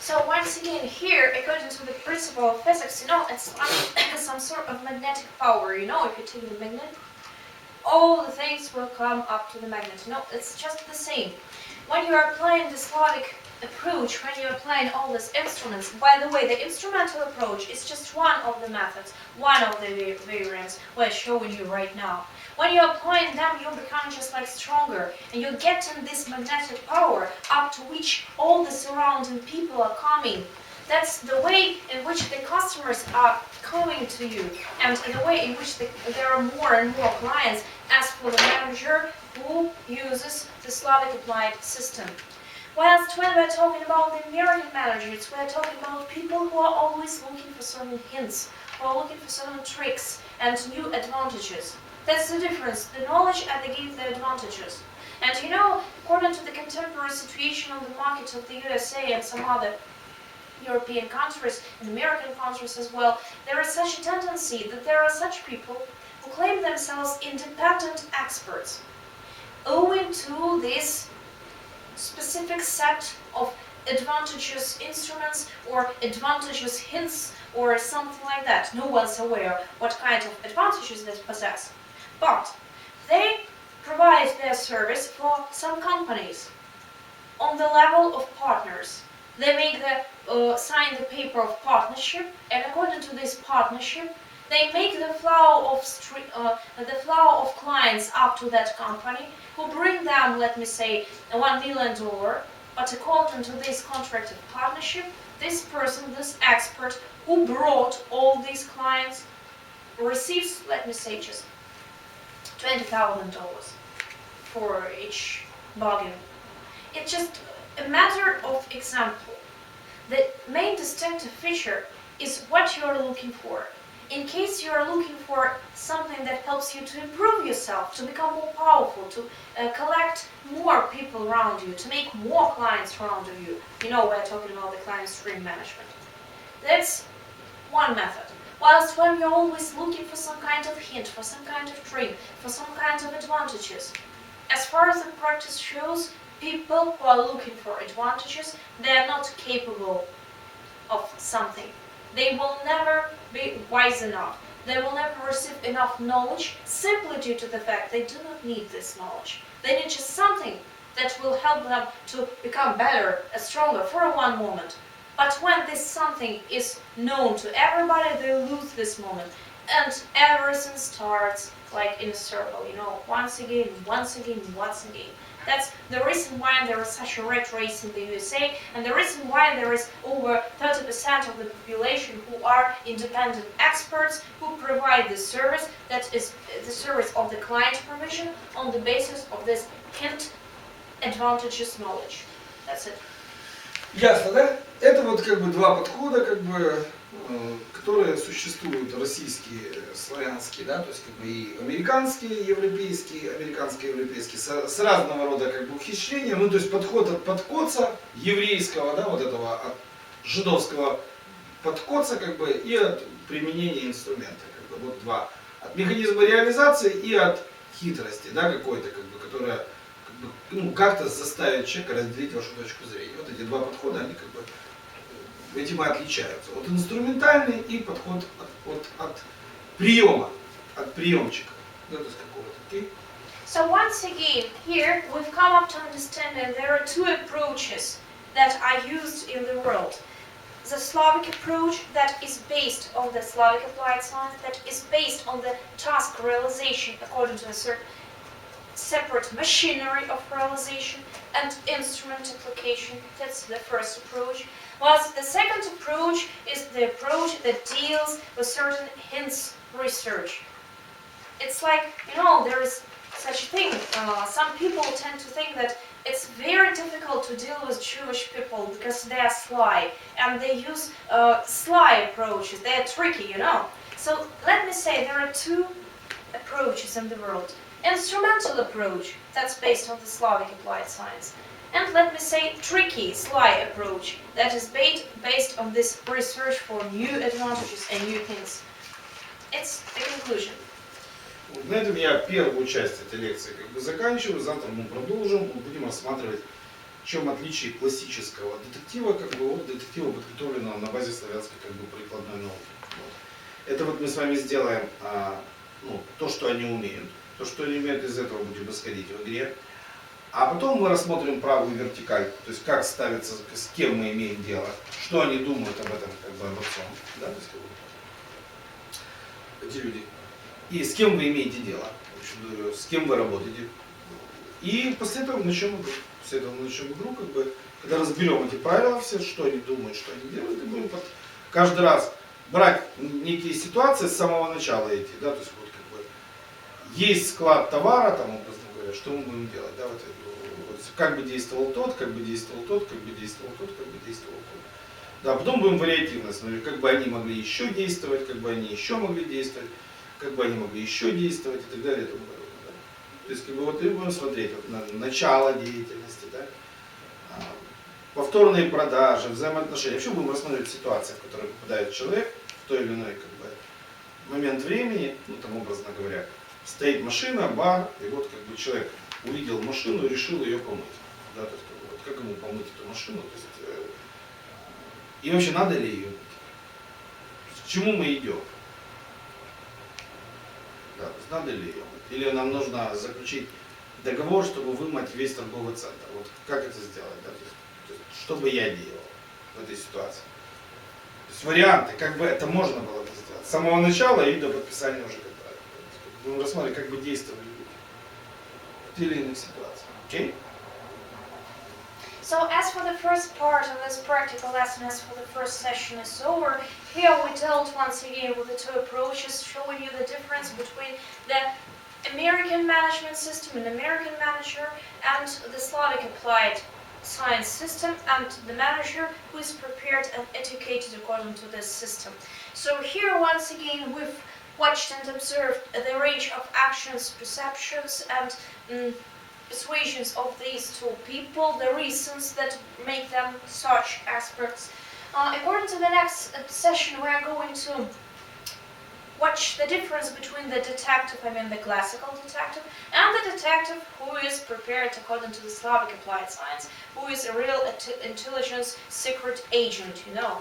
So once again, here, according to the principle of physics, it's like some sort of magnetic power. If you take the magnet, all the things will come up to the magnet. It's just the same. When you are applying the Slavic approach, when you're applying all these instruments, by the way, the instrumental approach is just one of the methods, one of the variants we're showing you right now. When you're applying them, you become just stronger, and you're getting this magnetic power up to which all the surrounding people are coming. That's the way in which the customers are coming to you, and the way in which there are more and more clients as for the manager who uses the Slavic applied system. Whilst when we're talking about the American managers, we're talking about people who are always looking for certain hints, who are looking for certain tricks and new advantages. That's the difference, the knowledge and they give the advantages. And according to the contemporary situation on the market of the USA and some other European countries and American countries as well, there is such a tendency that there are such people who claim themselves independent experts, owing to this specific specific set of advantageous instruments or advantageous hints or something like that. No one's aware what kind of advantages they possess. But they provide their service for some companies on the level of partners. They make sign the paper of partnership, and according to this partnership, they make the flow of clients up to that company, who bring them, let me say, $1 million. But according to this contract of partnership, this person, this expert who brought all these clients, receives, let me say, just $20,000 for each bargain. It's just a matter of example. The main distinctive feature is what you are looking for. In case you are looking for something that helps you to improve yourself, to become more powerful, to collect more people around you, to make more clients around you, you know, we're talking about the client stream management. That's one method. Whilst when you're always looking for some kind of hint, for some kind of trick, for some kind of advantages, as far as the practice shows, people who are looking for advantages, they are not capable of something. They will never be wise enough. They will never receive enough knowledge simply due to the fact they do not need this knowledge. They need just something that will help them to become better and stronger for one moment. But when this something is known to everybody, they lose this moment. And everything starts like in a circle, you know, once again, once again, once again. That's the reason why there is such a rat race in the USA, and the reason why there is over 30% of the population who are independent experts who provide the service, that is the service of the client provision on the basis of this hint advantageous knowledge. That's it. Ясно, да? Это вот как бы два подхода, как бы, которые существуют, российские, славянские, да, то есть как бы и американские, европейские, американско-европейские, с разного рода как бы ухищрения, ну то есть подход от подкоца еврейского, да, вот этого от жидовского подкоца, как бы, и от применения инструмента, как бы, вот два, от механизма реализации и от хитрости, да, какой-то, как бы, которая ну, как-то заставит человека разделить вашу точку зрения. Вот эти два подхода, они как бы этим и отличаются. Вот инструментальный и подход от приема, от приемчика. Ну, то есть какого-то. Okay? So once again, here we've come up to understanding there are two approaches that are used in the world. The Slavic approach that is based on the Slavic applied science, that is based on the task realization according to a certain separate machinery of realization and instrument application. That's the first approach. Whilst the second approach is the approach that deals with certain hints research. It's like, you know, there is such a thing. Some people tend to think that it's very difficult to deal with Jewish people because they are sly and they use sly approaches. They are tricky, you know. So let me say there are two approaches in the world. Instrumental approach, that's based on the Slavic applied science. And let me say tricky, sly approach, that is based on this research for new advantages and new things. It's the conclusion. На этом я первую часть этой лекции как бы заканчиваю. Завтра мы продолжим. Мы будем рассматривать, в чем отличие классического детектива как бы, от детектива, подготовленного на базе славянской как бы, прикладной науки. Вот. Это вот мы с вами сделаем ну, то, что они умеют. То, что они умеют, из этого будем исходить в игре. А потом мы рассмотрим правую вертикаль, то есть как ставится, с кем мы имеем дело, что они думают об этом, как бы обо всем. Да? То есть, эти люди. И с кем вы имеете дело, в общем, с кем вы работаете. И после этого начнем игру, как бы, когда разберем эти правила все, что они думают, что они делают, и будем каждый раз брать некие ситуации с самого начала идти, да, то есть вот как бы есть склад товара, там, образно говоря, что мы будем делать, да, вот, как бы действовал тот, как бы действовал тот, как бы действовал тот, как бы действовал тот. Да, потом будем вариативно смотреть, как бы они могли еще действовать, как бы они еще могли действовать, как бы они могли еще действовать и так далее и тому подобное. Да. То есть как бы вот и будем смотреть вот, на начало деятельности, да, повторные продажи, взаимоотношения. Вообще будем рассматривать ситуации, в которые попадает человек в той или иной как бы, момент времени, ну там образно говоря, стоит машина, бар, и вот как бы человек увидел машину и решил ее помыть. Да, то есть, как бы, вот, как ему помыть эту машину, то есть, и вообще надо ли ее мыть? К чему мы идем? Да, то есть надо ли ее мыть? Или нам нужно заключить договор, чтобы вымыть весь торговый центр? Вот как это сделать? Да? То есть, что бы я делал в этой ситуации? То есть варианты, как бы это можно было бы сделать. С самого начала и до подписания уже контракта. Мы рассмотрели, как бы действовали люди в тех или иных ситуациях. Okay? So as for the first part of this practical lesson, as for the first session is over, here we dealt once again with the two approaches, showing you the difference between the American management system, an American manager, and the Slavic applied science system, and the manager who is prepared and educated according to this system. So here once again we've watched and observed the range of actions, perceptions, and persuasions of these two people, the reasons that make them such experts. According to the next session, we are going to watch the difference between the detective, the classical detective, and the detective who is prepared according to the Slavic applied science, who is a real intelligence secret agent, you know.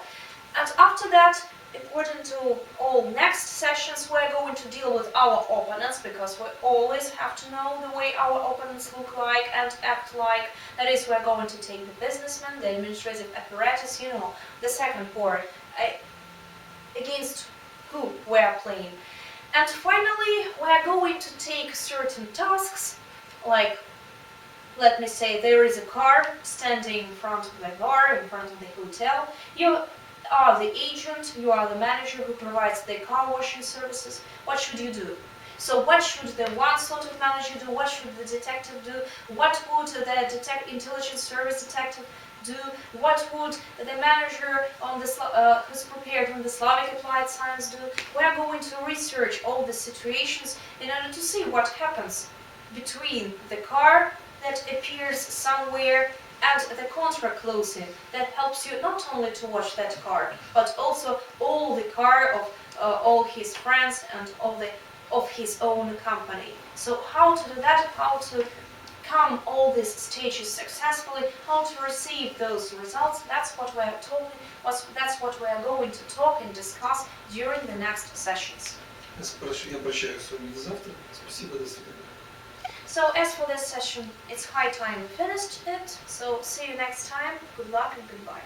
And after that, according to all next sessions, we're going to deal with our opponents, because we always have to know the way our opponents look like and act like. That is, we're going to take the businessman, the administrative apparatus, you know, the second part, against who we're playing. And finally, we're going to take certain tasks, like, let me say, there is a car standing in front of the bar, in front of the hotel. You are the agent, you are the manager who provides the car washing services. What should you do? So what should the one sort of manager do? What should the detective do? What would the intelligence service detective do? What would the manager on the who's prepared on the Slavic applied science do? We are going to research all the situations in order to see what happens between the car that appears somewhere and the contract closing that helps you not only to watch that car, but also all the car of all his friends and of his own company. So how to do that, how to come all these stages successfully, how to receive those results, that's what we are talking, that's what we are going to talk and discuss during the next sessions. Я прощаюсь с вами до завтра. Спасибо, до свидания. So as for this session, it's high time we finished it, so see you next time, good luck and goodbye.